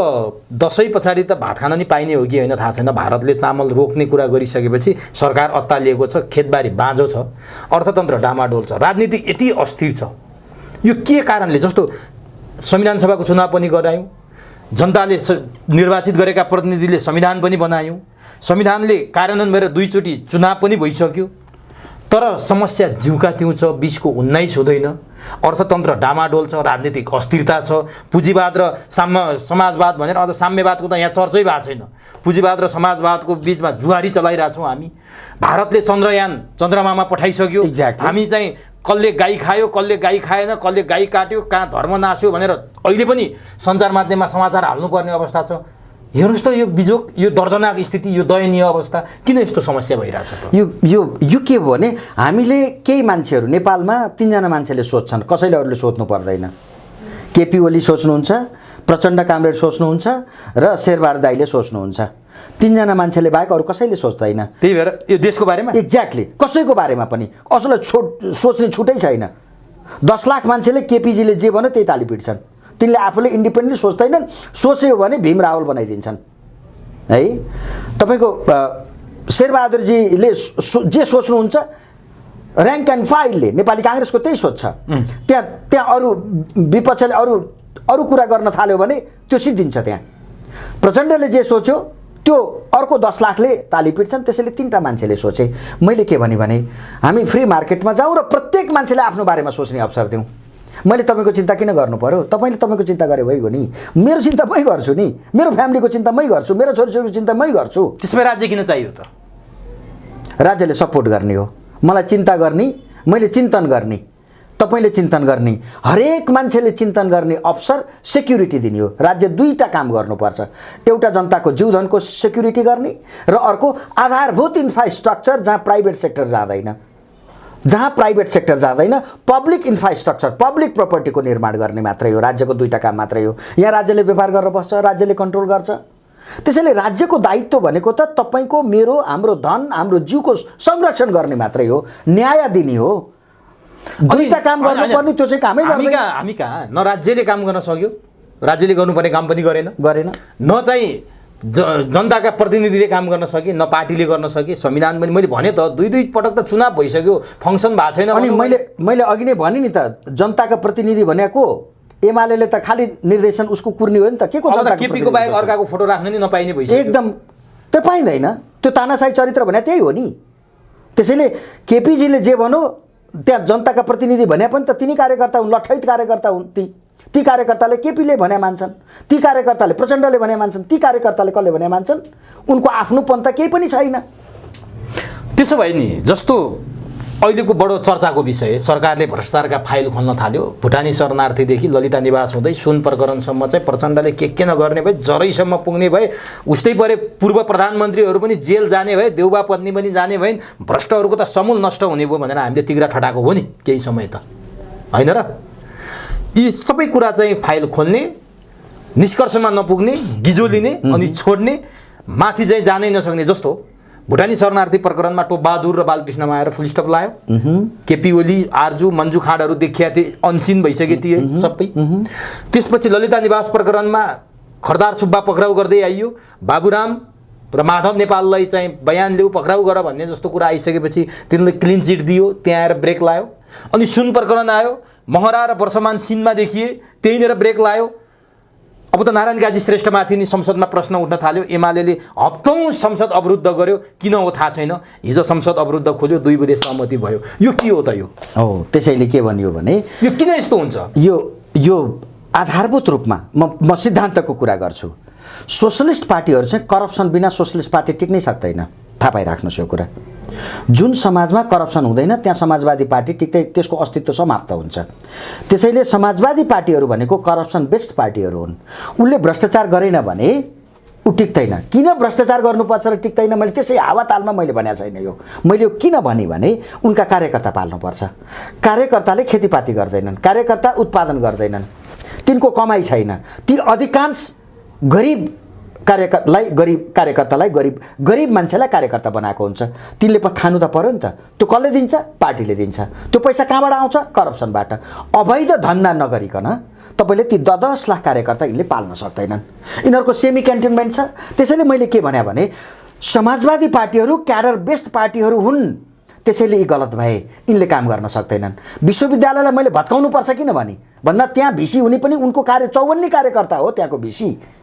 दसैँ पछाडि त भात खान नि पाइने हो कि होइन थाहा छैन। भारतले चामल रोक्ने कुरा गरिसकेपछि सरकार अत्तालिएको छ, खेतबारी बाँझो छ, अर्थतन्त्र डामाडोल छ, राजनीति यति अस्थिर छ। यो के कारणले? जस्तो संविधान सभाको चुनाव पनि गरायौँ, जनताले निर्वाचित गरेका प्रतिनिधिले संविधान पनि बनायौँ, संविधानले कार्यान्वयन भएर 2 चोटि चुनाव पनि भइसक्यो, तर समस्या जिउका त्यौँ छ, बिचको 19 हुँदैन। अर्थतन्त्र डामाडोल छ, राजनीतिक अस्थिरता छ, पुँजीवाद र समाजवाद भनेर अझ साम्यवादको त यहाँ चर्चै भएको छैन। पुँजीवाद र समाजवादको बिचमा जुहारी चलाइरहेछौँ हामी। भारतले चन्द्रयान चन्द्रमामा पठाइसक्यो। हामी चाहिँ कसले गाई खायो, कसले गाई खाएन, कसले गाई काट्यो, कहाँ धर्म नास्यो भनेर अहिले पनि सञ्चार माध्यममा समाचार हाल्नुपर्ने अवस्था छ। हेर्नुहोस् त यो बिजोक, यो दर्दनाक स्थिति, यो दयनीय अवस्था किन यस्तो समस्या भइरहेछ त? यो के भयो भने हामीले केही मान्छेहरू नेपालमा 3 जना मान्छेले सोध्छन्, कसैले अरूले सोध्नु पर्दैन। केपी ओली सोच्नुहुन्छ, प्रचण्ड कामरेड सोच्नुहुन्छ र शेरबहादुर दाइले सोच्नुहुन्छ। 3 जना मान्छेले बाहेक अरू कसैले सोच्दैन। त्यही भएर यो देशको बारेमा एक्ज्याक्टली कसैको बारेमा पनि असलै सोच्ने छुटै छैन। 10 लाख मान्छेले केपीजीले जे भन्यो त्यही ताली पिट्छन्। तिनले आफूले इन्डिपेन्डेन्ट सोच्दैनन्, सोच्यो भने भीम रावल बनाइदिन्छन् है। तपाईँको शेरबहादुरजीले जे सोच्नुहुन्छ ऱ्याङ्क एन्ड फाइलले नेपाली काङ्ग्रेसको त्यही सोच्छ। त्यहाँ अरू विपक्षले अरू कुरा गर्न थाल्यो भने त्यो सिद्धिन्छ। त्यहाँ प्रचण्डले जे सोच्यो त्यो अर्को 10 लाखले ताली पिट्छन्। त्यसैले 3टा मान्छेले सोचे। मैले के भने हामी फ्री मार्केटमा जाउँ र प्रत्येक मान्छेले आफ्नो बारेमा सोच्ने अवसर दिउँ। मैले तपाईँको चिन्ता किन गर्नु पर्यो? तपाईँले तपाईँको चिन्ता गरे भइगयो नि। मेरो चिन्ता मै गर्छु नि, मेरो फ्यामिलीको चिन्ता मै गर्छु, मेरो छोरीछोरीको चिन्ता मै गर्छु। त्यसमा राज्य किन चाहियो त? राज्यले सपोर्ट गर्ने हो, मलाई चिन्ता गर्ने, मैले चिन्तन गर्ने, तपाईँले चिन्तन गर्ने, हरेक मान्छेले चिन्तन गर्ने अवसर, सेक्युरिटी दिने हो। राज्य 2टा काम गर्नुपर्छ। एउटा जनताको जीवधनको सेक्युरिटी गर्ने र अर्को आधारभूत इन्फ्रास्ट्रक्चर जहाँ प्राइभेट सेक्टर जाँदैन, पब्लिक इन्फ्रास्ट्रक्चर, पब्लिक प्रोपर्टीको निर्माण गर्ने मात्रै हो। राज्यको 2टा काम मात्रै हो। यहाँ राज्यले व्यापार गरेर बस्छ, राज्यले कन्ट्रोल गर्छ। त्यसैले राज्यको दायित्व भनेको त तपाईँको, मेरो, हाम्रो धन, हाम्रो जीवको संरक्षण गर्ने मात्रै हो, न्याय दिने हो। 2टा काम गर्नुपर्ने त्यो चाहिँ कामै गर्दैन। हामी कहाँ न राज्यले काम गर्न सक्यो, राज्यले गर्नुपर्ने काम पनि गरेन, न चाहिँ जनताका प्रतिनिधिले काम गर्न सके, न पार्टीले गर्न सके। संविधान पनि मैले भने त 2 पटक त चुनाव भइसक्यो, फङ्सन भएको छैन। अनि मैले अघि नै भने नि त, जनताका प्रतिनिधि भनेको एमाले त खालि निर्देशन उसको कुर्नी हो नि त। के को जनताको केपीको बाहेक अर्काको फोटो राख्न नि नपाइने भइसक्यो। एकदम त्यो पाइँदैन। त्यो तानाशाही चरित्र भने त्यही हो नि। त्यसैले केपीजीले जे भन्यो त्यहाँ जनताका प्रतिनिधि भने पनि त तिनी कार्यकर्ता हुन्, लठैत कार्यकर्ता हुन्। ती कार्यकर्ताले केपीले भने मान्छन्, ती कार्यकर्ताले प्रचण्डले भने मान्छन्, ती कार्यकर्ताले कसले भने मान्छन्। उनको आफ्नो पन्था केही पनि छैन। त्यसो भए नि जस्तो अहिलेको बडो चर्चाको विषय, सरकारले भ्रष्टाचारका फाइल खोल्न थाल्यो। भुटानी शरणार्थीदेखि ललिता निवास हुँदै सुन प्रकरणसम्म चाहिँ प्रचण्डले के नगर्ने भए, जरैसम्म पुग्ने भए, उस्तै परे पूर्व प्रधानमन्त्रीहरू पनि जेल जाने भए, देउबा पत्नी पनि जाने भइन्, भ्रष्टहरूको त समूल नष्ट हुने भयो भनेर हामीले तिग्रा ठटाएको हो नि केही समय त, होइन र? यी सबै कुरा चाहिँ फाइल खोल्ने, निष्कर्षमा नपुग्ने, गिजो लिने अनि छोड्ने, माथि चाहिँ जानै नसक्ने। जस्तो भुटानी शरणार्थी प्रकरणमा टोप बहादुर र बालकृष्णमा आएर फुल स्टप लायो। केपी ओली, आर्जु, मन्जु खाँडहरू देखिया थिए, अनसिन भइसके थिए सबै। त्यसपछि ललिता निवास प्रकरणमा खरदार सुब्बा पक्राउ गर्दै आइयो, बाबुराम र माधव नेपाललाई चाहिँ बयान ल्याऊ, पक्राउ गर भन्ने जस्तो कुरा आइसकेपछि तिनीहरूले क्लिन चिट दियो, त्यहाँ आएर ब्रेक लायो। अनि सुन प्रकरण आयो, महरा र वर्षमान सिनमा देखिए, त्यहीँनिर ब्रेक लायो। अब त नारायण काजी श्रेष्ठमाथि नि संसदमा प्रश्न उठ्न थाल्यो, एमाले हप्तौँ संसद अवरुद्ध गर्यो, किन हो थाहा छैन। हिजो संसद अवरुद्ध खोल्यो, 2 बुँदे सहमति भयो। यो के हो त? यो हो, त्यसैले के भनियो भने यो किन यस्तो हुन्छ? यो आधारभूत रूपमा म सिद्धान्तको कुरा गर्छु। सोसलिस्ट पार्टीहरू चाहिँ करप्सन बिना सोसलिस्ट पार्टी टिक्नै सक्दैन। थाहा पाइराख्नुहोस् यो कुरा। जुन समाजमा करप्सन हुँदैन त्यहाँ समाजवादी पार्टी टिक्दै त्यसको अस्तित्व समाप्त हुन्छ। त्यसैले समाजवादी पार्टीहरू भनेको करप्सन बेस्ड पार्टीहरू हुन्। उनले भ्रष्टाचार गरेन भने ऊ टिक्दैन। किन भ्रष्टाचार गर्नुपर्छ र टिक्दैन मैले त्यसै हावातालमा मैले भनेको छैन। यो मैले यो किन भने उनका कार्यकर्ता पाल्नुपर्छ। कार्यकर्ताले खेतीपाती गर्दैनन्, कार्यकर्ता उत्पादन गर्दैनन्, तिनको कमाइ छैन। ती अधिकांश गरिब कार्यकर्तालाई गरिब मान्छेलाई कार्यकर्ता बनाएको हुन्छ। तिनले खानु त पर्यो नि त। त्यो कसले दिन्छ? पार्टीले दिन्छ। त्यो पैसा कहाँबाट आउँछ? करप्सनबाट। अवैध धन्दा नगरिकन तपाईँले ती 10 लाख कार्यकर्ता यिनले पाल्न सक्दैनन्। यिनीहरूको सेमी क्यान्टोनमेन्ट छ। त्यसैले मैले के भने समाजवादी पार्टीहरू क्याडर बेस्ड पार्टीहरू हुन्। त्यसैले यी गलत भए, यिनले काम गर्न सक्दैनन्। विश्वविद्यालयलाई मैले भत्काउनुपर्छ किन भन्दा त्यहाँ भिसी हुने पनि उनको 54 कार्यकर्ता हो त्यहाँको भिसी।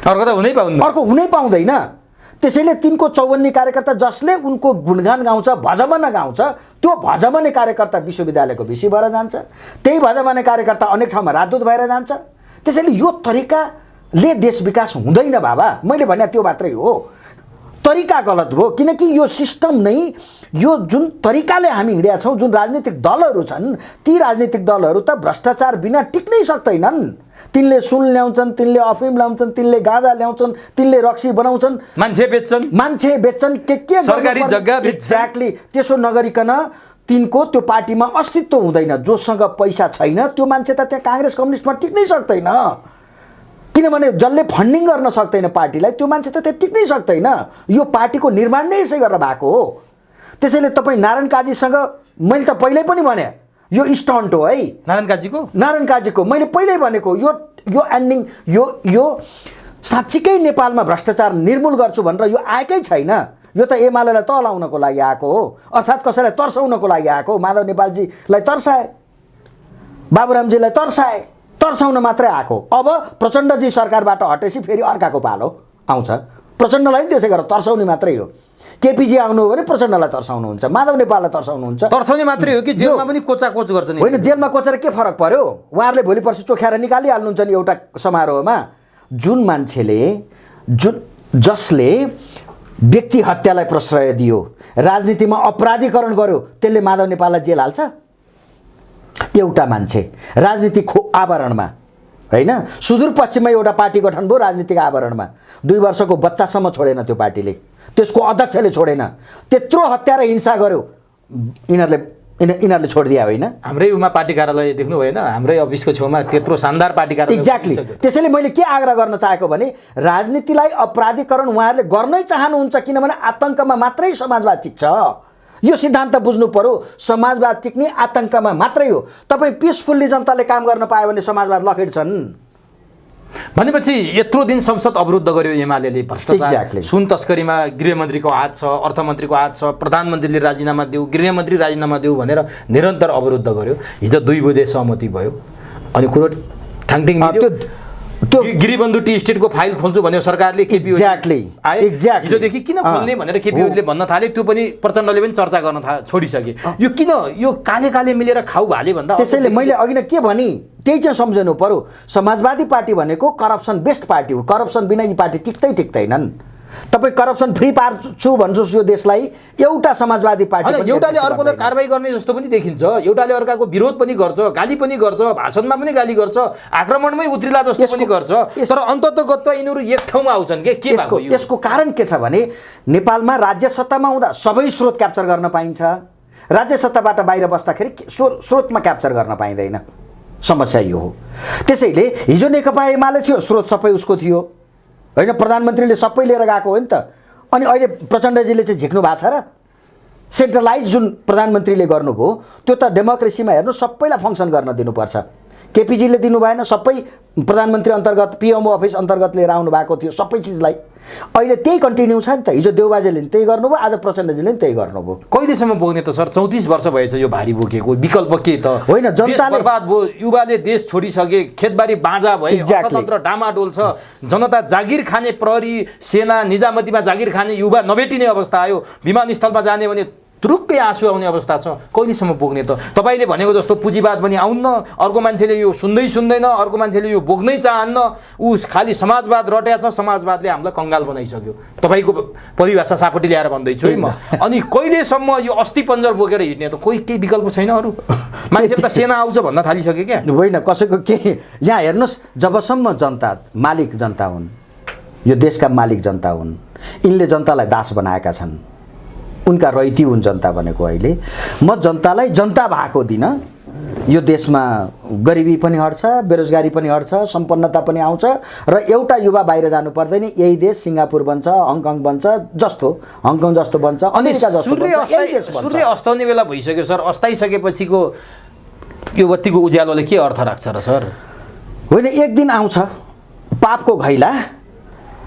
अर्को हुनै पाउँदैन। त्यसैले तिनको 54 कार्यकर्ता जसले उनको गुणगान गाउँछ, भजमन गाउँछ, त्यो भजमने कार्यकर्ता विश्वविद्यालयको भिसी भएर जान्छ। त्यही भजमने कार्यकर्ता अनेक ठाउँमा राजदूत भएर जान्छ। त्यसैले यो तरिकाले देश विकास हुँदैन बाबा। मैले भने त्यो मात्रै हो। तरिका गलत भयो। किनकि यो सिस्टम नै, यो जुन तरिकाले हामी हिँडेका छौँ, जुन राजनीतिक दलहरू छन्, ती राजनीतिक दलहरू त भ्रष्टाचार बिना टिक्नै सक्दैनन्। तिनले सुन ल्याउँछन्, तिनले अफिम ल्याउँछन्, तिनले गाँजा ल्याउँछन्, तिनले रक्सी बनाउँछन्, मान्छे बेच्छन्, के सरकारी जग्गा बेच्छन्। एक्ज्याक्टली। त्यसो नगरिकन तिनको त्यो पार्टीमा अस्तित्व हुँदैन। जोसँग पैसा छैन त्यो मान्छे त त्यहाँ काङ्ग्रेस कम्युनिस्टमा टिक्नै सक्दैन। किनभने जसले फन्डिङ गर्न सक्दैन पार्टीलाई, त्यो मान्छे त त्यहाँ टिक्नै सक्दैन। यो पार्टीको निर्माण नै यसै गरेर भएको हो। त्यसैले तपाईँ नारायण काजीसँग मैले त पहिल्यै पनि भने यो स्टन्ट हो है। नारायण काजीको मैले पहिल्यै भनेको यो एन्डिङ यो साँच्चीकै नेपालमा भ्रष्टाचार निर्मूल गर्छु भनेर यो आएकै छैन। यो त एमालेलाई तलाउनको लागि आएको हो, अर्थात् कसैलाई तर्साउनको लागि आएको हो। माधव नेपालजीलाई तर्साए, बाबुरामजीलाई तर्साउन मात्रै आएको। अब प्रचण्डजी सरकारबाट हटेपछि फेरि अर्काको पालो आउँछ। प्रचण्डलाई पनि त्यसै गरेर तर्साउने मात्रै हो। केपीजी आउनु हो भने प्रचण्डलाई तर्साउनुहुन्छ, माधव नेपाललाई तर्साउनुहुन्छ। तर्साउने मात्रै हो कि जेलमा पनि कोचाकोच गर्छ नि? होइन, जेलमा कोचेर के फरक पर्यो? उहाँहरूले भोलि पर्सि चोख्याएर निकालिहाल्नुहुन्छ नि एउटा समारोहमा। जुन मान्छेले जसले व्यक्ति हत्यालाई प्रश्रय दियो, राजनीतिमा अपराधीकरण गर्यो, त्यसले माधव नेपाललाई जेल हाल्छ? एउटा मान्छे राजनीतिक आवरणमा, होइन, सुदूरपश्चिममा एउटा पार्टी गठन भयो राजनीतिक आवरणमा, 2 वर्षको बच्चासम्म छोडेन त्यो पार्टीले, त्यसको अध्यक्षले छोडेन। त्यत्रो हत्या र हिंसा गर्यो, यिनीहरूले छोडिदिया होइन? हाम्रै उमा पार्टी कार्यालय देख्नु भएन? हाम्रै अफिसको छेउमा त्यत्रो शानदार पार्टी कार्यालय। एक्ज्याक्टली। त्यसैले मैले के आग्रह गर्न चाहेको भने राजनीतिलाई अपराधीकरण उहाँहरूले गर्नै चाहनुहुन्छ। किनभने आतङ्कमा मात्रै समाजवाद टिक्छ। यो सिद्धान्त बुझ्नु पर्यो। समाजवाद टिक्ने आतङ्कमा मात्रै हो। तपाईँ पिसफुल्ली जनताले काम गर्न पायो भने समाजवाद लखेड्छन्। भनेपछि यत्रो दिन संसद अवरुद्ध गर्यो एमाले। भ्रष्टाचार, सुन तस्करीमा गृहमन्त्रीको हात छ, अर्थमन्त्रीको हात छ, प्रधानमन्त्रीले राजीनामा देऊ, गृहमन्त्री राजीनामा देऊ भनेर निरन्तर अवरुद्ध गर्यो। हिजो 2 बुँदे सहमति भयो। अनि कुरो ठाङठिङ मिल्यो। त्यो गिरिबन्धु टी स्टेटको फाइल खोल्छु भन्यो सरकारले। केपी हिजोदेखि किन खोल्ने भनेर केपी ओलीले भन्न थाले। त्यो पनि प्रचण्डले पनि चर्चा गर्न छोडिसके। यो किन यो काले मिलेर खाउ भाले भन्दा? त्यसैले मैले अघि नै के भने त्यही चाहिँ सम्झनु पर्यो। समाजवादी पार्टी भनेको करप्सन बेस्ड पार्टी हो। करप्सन बिना यी पार्टी टिक्दैनन्। तपाईँ करप्सन फ्री पार्छु भन्नुहोस् यो देशलाई, एउटा समाजवादी पार्टी एउटाले अर्कोलाई कारबाही गर्ने जस्तो पनि देखिन्छ। एउटाले अर्काको विरोध पनि गर्छ, गाली पनि गर्छ, भाषणमा पनि गाली गर्छ, आक्रमणमै उत्रिला जस्तो पनि गर्छ। तर अन्ततगत यिनीहरू एक ठाउँमा आउँछन् के यसको कारण के छ भने नेपालमा राज्य सत्तामा हुँदा सबै स्रोत क्याप्चर गर्न पाइन्छ। राज्य सत्ताबाट बाहिर बस्दाखेरि स्रोतमा क्याप्चर गर्न पाइँदैन। समस्या यो हो। त्यसैले हिजो नेकपा एमाले थियो, स्रोत सबै उसको थियो, होइन? प्रधानमन्त्रीले सबै लिएर गएको हो नि त। अनि अहिले प्रचण्डजीले चाहिँ झिक्नु भएको छ र? सेन्ट्रलाइज जुन प्रधानमन्त्रीले गर्नुभयो त्यो त डेमोक्रेसीमा हेर्नु सबैलाई फङ्सन गर्न दिनुपर्छ। केपीजीले दिनु भएन, सबै प्रधानमन्त्री अन्तर्गत पिएमओ अफिस अन्तर्गत लिएर आउनु भएको थियो सबै चिजलाई। अहिले त्यही कन्टिन्यू छ नि त। हिजो देउबाजेले नि त्यही गर्नुभयो, आज प्रचण्डजीले नि त्यही गर्नुभयो। कहिलेसम्म बोक्ने त सर? 34 वर्ष भएछ यो भारी बोकेको, विकल्प के त? होइन, जनताले बर्बाद भयो, युवाले देश छोडिसके, खेतबारी बाँझा भए, अर्थतन्त्र डामाडोल छ, जनता जागिर खाने, प्रहरी सेना निजामतीमा जागिर खाने युवा नभेटिने अवस्था आयो, विमानस्थलमा जाने भने तुरुक्कै आँसु आउने अवस्था छ। कहिलेसम्म बोक्ने त? तपाईँले भनेको जस्तो पुँजीवाद पनि आउन्न, अर्को मान्छेले यो सुन्दैन, अर्को मान्छेले यो बोक्नै चाहन्न, ऊ खालि समाजवाद रट्या छ, समाजवादले हामीलाई कङ्गाल बनाइसक्यो। तपाईँको परिभाषा सापट्टि ल्याएर भन्दैछु है म। अनि कहिलेसम्म यो अस्ति पन्जर बोकेर हिँड्ने त? कोही केही विकल्प छैन अरू? मान्छेले त सेना आउँछ भन्न थालिसक्यो क्या। होइन, कसैको केही यहाँ हेर्नुहोस्, जबसम्म जनता मालिक जनता हुन्, यो देशका मालिक जनता हुन्, यिनले जनतालाई दास बनाएका छन्, उनका रैती हुन् जनता भनेको। अहिले म जनतालाई जनता भएको दिन यो देशमा गरिबी पनि हट्छ, बेरोजगारी पनि हट्छ, सम्पन्नता पनि आउँछ र एउटा युवा बाहिर जानु पर्दैन। यही देश सिङ्गापुर बन्छ, हङकङ बन्छ, हङकङ जस्तो बन्छ, अमेरिका जस्तो बन्छ। सूर्य अस्ताउने बेला भइसक्यो सर। अस्ताइसकेपछिको यो बत्तीको उज्यालोले के अर्थ राख्छ र सर? होइन, एक दिन आउँछ पापको घैला,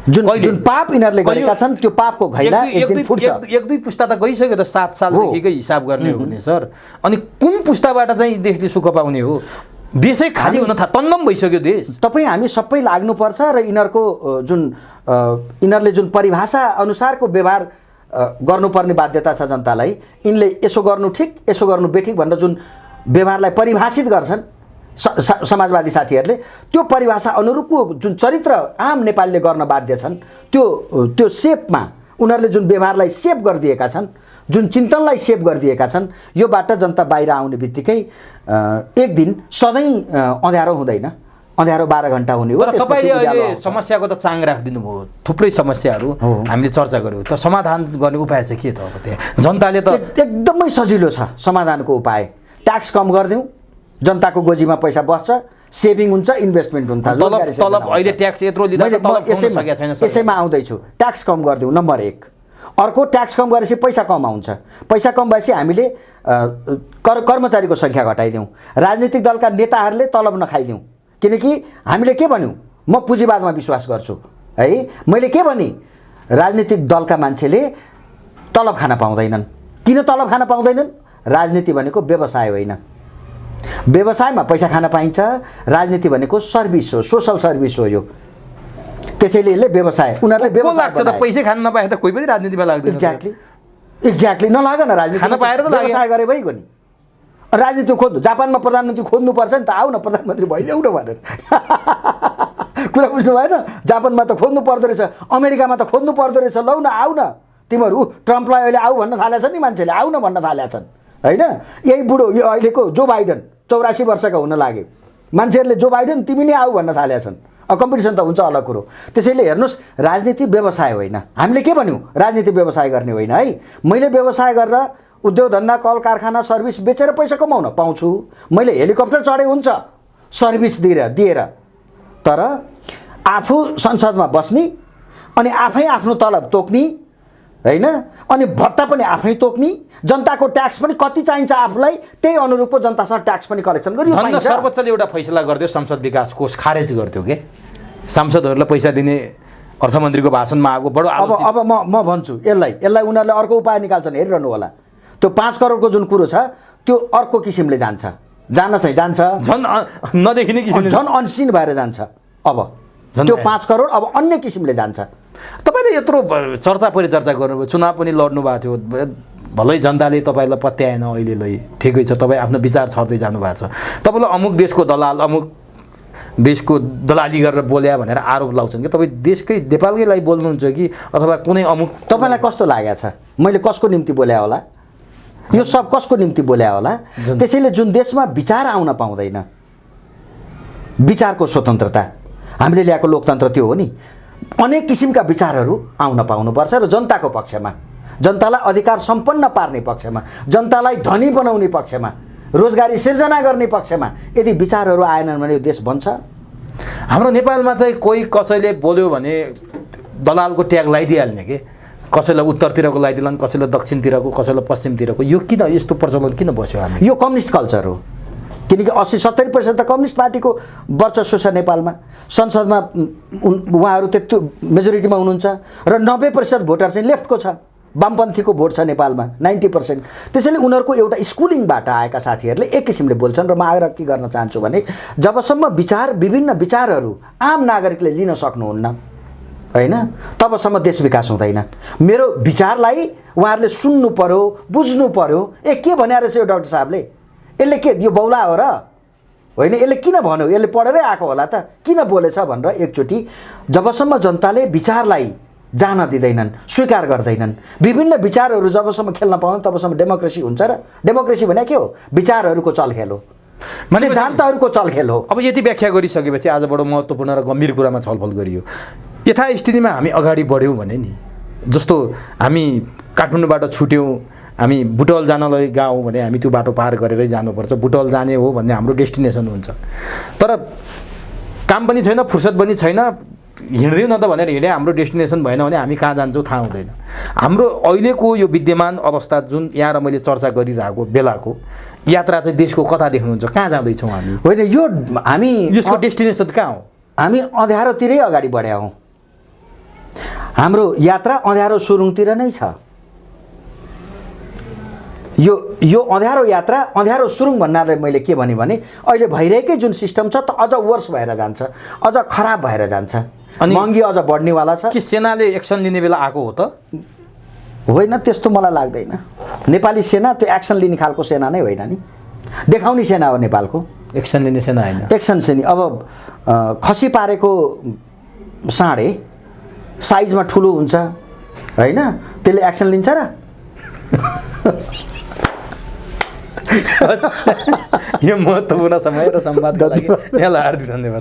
जुन पाप यिनीहरूले गरेका छन् त्यो पापको घैला एक दिन फुट्छ। एक दुई पुस्ता त गइसक्यो त, 7 सालदेखिकै हिसाब गर्ने हो भने सर। अनि कुन पुस्ताबाट चाहिँ देशले सुख पाउने हो? देशै खाली हुन तन्नम भइसक्यो देश। तपाईँ हामी सबै लाग्नुपर्छ र यिनीहरूले जुन परिभाषा अनुसारको व्यवहार गर्नुपर्ने बाध्यता छ जनतालाई। यिनले यसो गर्नु ठिक, यसो गर्नु बेठिक भनेर जुन व्यवहारलाई परिभाषित गर्छन् समाजवादी साथीहरूले, त्यो परिभाषा अनुरूपको जुन चरित्र आम नेपालीले गर्न बाध्य छन्, त्यो सेपमा उनीहरूले जुन व्यवहारलाई सेप गरिदिएका छन्, जुन चिन्तनलाई सेप गरिदिएका छन्, योबाट जनता बाहिर आउने बित्तिकै एक दिन सधैँ अँध्यारो हुँदैन, अँध्यारो 12 घण्टा हुने हो। तपाईँले अहिले समस्याको त चाङ राखिदिनु भयो, थुप्रै समस्याहरू हामीले चर्चा गऱ्यौँ। त समाधान गर्ने उपाय चाहिँ के त? अब त्यहाँ जनताले त एकदमै सजिलो छ समाधानको उपाय। ट्याक्स कम गरिदिउँ, जनताको गोजीमा पैसा बस्छ, सेभिङ हुन्छ, इन्भेस्टमेन्ट हुन्छ। तलब अहिले ट्याक्स यत्रो लिँदा तलब खुवाउन सकेको छैन सर। यसैमा आउँदैछु। ट्याक्स कम गरिदिउँ नम्बर 1। अर्को, ट्याक्स कम गरेपछि पैसा कम आउँछ। पैसा कम भएपछि हामीले कर्मचारीको सङ्ख्या घटाइदिउँ। राजनीतिक दलका नेताहरूले तलब नखाइदिउँ, किनकि हामीले के भन्यौँ? म पुँजीवादमा विश्वास गर्छु है। मैले के भने, राजनीतिक दलका मान्छेले तलब खान पाउँदैनन्। किन तलब खान पाउँदैनन्? राजनीति भनेको व्यवसाय होइन। व्यवसायमा पैसा खान पाइन्छ, राजनीति भनेको सर्भिस हो, सोसल सर्भिस हो यो। त्यसैले यसले व्यवसाय, उनीहरूले व्यवसाय लाग्छ त। पैसा खान नपाए त कोही पनि राजनीतिमा लाग्दैन। एक्ज्याक्टली नलाग न, राजनीति खान पाएर त व्यवसाय गरे भइगयो नि। राजनीति खोज्नु, जापानमा प्रधानमन्त्री खोज्नुपर्छ नि त, आऊ न प्रधानमन्त्री भइदेऊ न भनेर। कुरा बुझ्नु भएन? जापानमा त खोज्नु पर्दो रहेछ, अमेरिकामा त खोज्नु पर्दो रहेछ। लौ न, आऊ न तिमीहरू। ट्रम्पलाई अहिले आऊ भन्न थालेका छन् नि मान्छेले, आऊ न भन्न थालेका छन् होइन। यही बुढो यो अहिलेको जो बाइडन 84 वर्षका हुन लागे मान्छेहरूले जो बाइडन तिमी नै आऊ भन्न थालेका छन्। कम्पिटिसन त हुन्छ अलग कुरो। त्यसैले हेर्नुहोस्, राजनीति व्यवसाय होइन। हामीले के भन्यौँ? राजनीति व्यवसाय गर्ने होइन है। मैले व्यवसाय गरेर उद्योग धन्दा, कल कारखाना, सर्भिस बेचेर पैसा कमाउन पाउँछु। मैले हेलिकप्टर चढे हुन्छ सर्भिस दिएर, तर आफू संसदमा बस्ने अनि आफै आफ्नो तलब तोक्ने होइन, अनि भत्ता पनि आफै तोक्ने, जनताको ट्याक्स पनि कति चाहिन्छ आफूलाई त्यही अनुरूपको जनतासँग ट्याक्स पनि कलेक्सन गरियो। सर्वोच्चले एउटा फैसला गरिदियो, संसद विकास कोष खारेज गर्थ्यो के, सांसदहरूलाई पैसा दिने अर्थमन्त्रीको भाषणमा आएको बडो। अब म भन्छु यसलाई उनीहरूले अर्को उपाय निकाल्छन्, हेरिरहनु होला। त्यो 5 करोडको जुन कुरो छ त्यो अर्को किसिमले जान्छ, जान्छ झन् नदेखिने किसिमले, झन् अनसिन भएर जान्छ। अब त्यो 5 करोड अब अन्य किसिमले जान्छ। तपाईँले यत्रो चर्चा परिचर्चा गर्नुभयो, चुनाव पनि लड्नु भएको थियो, भलै जनताले तपाईँलाई पत्याएन। अहिले ठिकै छ, तपाईँ आफ्नो विचार छर्दै जानुभएको छ। तपाईँलाई अमुक देशको दलाल, अमुक देशको दलाली गरेर बोल्या भनेर आरोप लाउँछन् कि तपाईँ देशकै नेपालकै लागि बोल्नुहुन्छ कि अथवा कुनै अमुक? तपाईँलाई कस्तो लागेको छ? मैले कसको निम्ति बोल्या होला? यो सब कसको निम्ति बोल्या होला? त्यसैले जुन देशमा विचार आउन पाउँदैन, विचारको स्वतन्त्रता हामीले ल्याएको लोकतन्त्र त्यो हो नि। अनेक किसिमका विचारहरू आउन पाउनुपर्छ र जनताको पक्षमा, जनतालाई अधिकार सम्पन्न पार्ने पक्षमा, जनतालाई धनी बनाउने पक्षमा, रोजगारी सिर्जना गर्ने पक्षमा यदि विचारहरू आएनन् भने यो देश बन्छ। हाम्रो नेपालमा चाहिँ कोही कसैले बोल्यो भने दलालको ट्याग लगाइदिइहाल्ने के, कसैलाई उत्तरतिरको लगाइदिएलान्, कसैलाई दक्षिणतिरको, कसैलाई पश्चिमतिरको। यो किन यस्तो प्रचलन किन बस्यो? हामी यो कम्युनिस्ट कल्चर हो। किनकि 80-70% त कम्युनिस्ट पार्टीको वर्चस्व छ नेपालमा। संसदमा उहाँहरू त्यत्रो मेजोरिटीमा हुनुहुन्छ र 90% भोटर चाहिँ लेफ्टको छ, वामपन्थीको भोट छ नेपालमा 90%। त्यसैले उनीहरूको एउटा स्कुलिङबाट आएका साथीहरूले एक किसिमले बोल्छन् र म आग्रह के गर्न चाहन्छु भने जबसम्म विभिन्न विचारहरू आम नागरिकले लिन सक्नुहुन्न होइन तबसम्म देश विकास हुँदैन। मेरो विचारलाई उहाँहरूले सुन्नु पर्यो, बुझ्नु पर्यो। के भने रहेछ यो डाक्टर साहबले, यसले के यो बौला हो र होइन, यसले किन भन्यो, यसले पढेरै आएको होला त, किन बोलेछ भनेर एकचोटि जबसम्म जनताले विचारलाई जान दिँदैनन्, स्वीकार गर्दैनन्, विभिन्न विचारहरू जबसम्म खेल्न पाउँदैन तबसम्म डेमोक्रेसी हुन्छ। र डेमोक्रेसी भने के हो? विचारहरूको चलखेल हो, सिद्धान्तहरूको चलखेल हो। अब यति व्याख्या गरिसकेपछि आज बडो महत्त्वपूर्ण र गम्भीर कुरामा छलफल गरियो। यथास्थितिमा हामी अगाडि बढ्यौँ भने नि, जस्तो हामी काठमाडौँबाट छुट्यौँ, हामी बुटवल जानलाई गयौँ भने हामी त्यो बाटो पार गरेरै जानुपर्छ। बुटवल जाने हो भन्ने हाम्रो डेस्टिनेसन हुन्छ, तर काम पनि छैन, फुर्सद पनि छैन, हिँड्दै न त भनेर हिँडे हाम्रो डेस्टिनेसन भएन भने हामी कहाँ जान्छौँ थाहा हुँदैन। हाम्रो अहिलेको यो विद्यमान अवस्था जुन यहाँ र मैले चर्चा गरिरहेको बेलाको यात्रा चाहिँ देशको कता देख्नुहुन्छ, कहाँ जाँदैछौँ हामी? होइन, यो हामी यसको डेस्टिनेसन कहाँ हो? हामी अँध्यारोतिरै अगाडि बढ्या हौँ। हाम्रो यात्रा अँध्यारो सुरुङतिर नै छ। यो अँध्यारो यात्रा, अँध्यारो सुरुङ भन्नाले मैले के भने अहिले भइरहेकै जुन सिस्टम छ त अझ वर्स भएर जान्छ, अझ खराब भएर जान्छ, अनि महँगी अझ बढ्नेवाला छ। के सेनाले एक्सन लिने बेला आएको हो त? होइन, त्यस्तो मलाई लाग्दैन। नेपाली सेना त्यो एक्सन लिने खालको सेना नै होइन नि, देखाउने सेना हो नेपालको। एक्सन लिने सेना होइन, एक्सन सेना। अब खसी पारेको साँडे साइजमा ठुलो हुन्छ होइन, त्यसले एक्सन लिन्छ र? यो महत्त्वपूर्ण समय र संवादका लागि यहाँलाई हार्दिक धन्यवाद।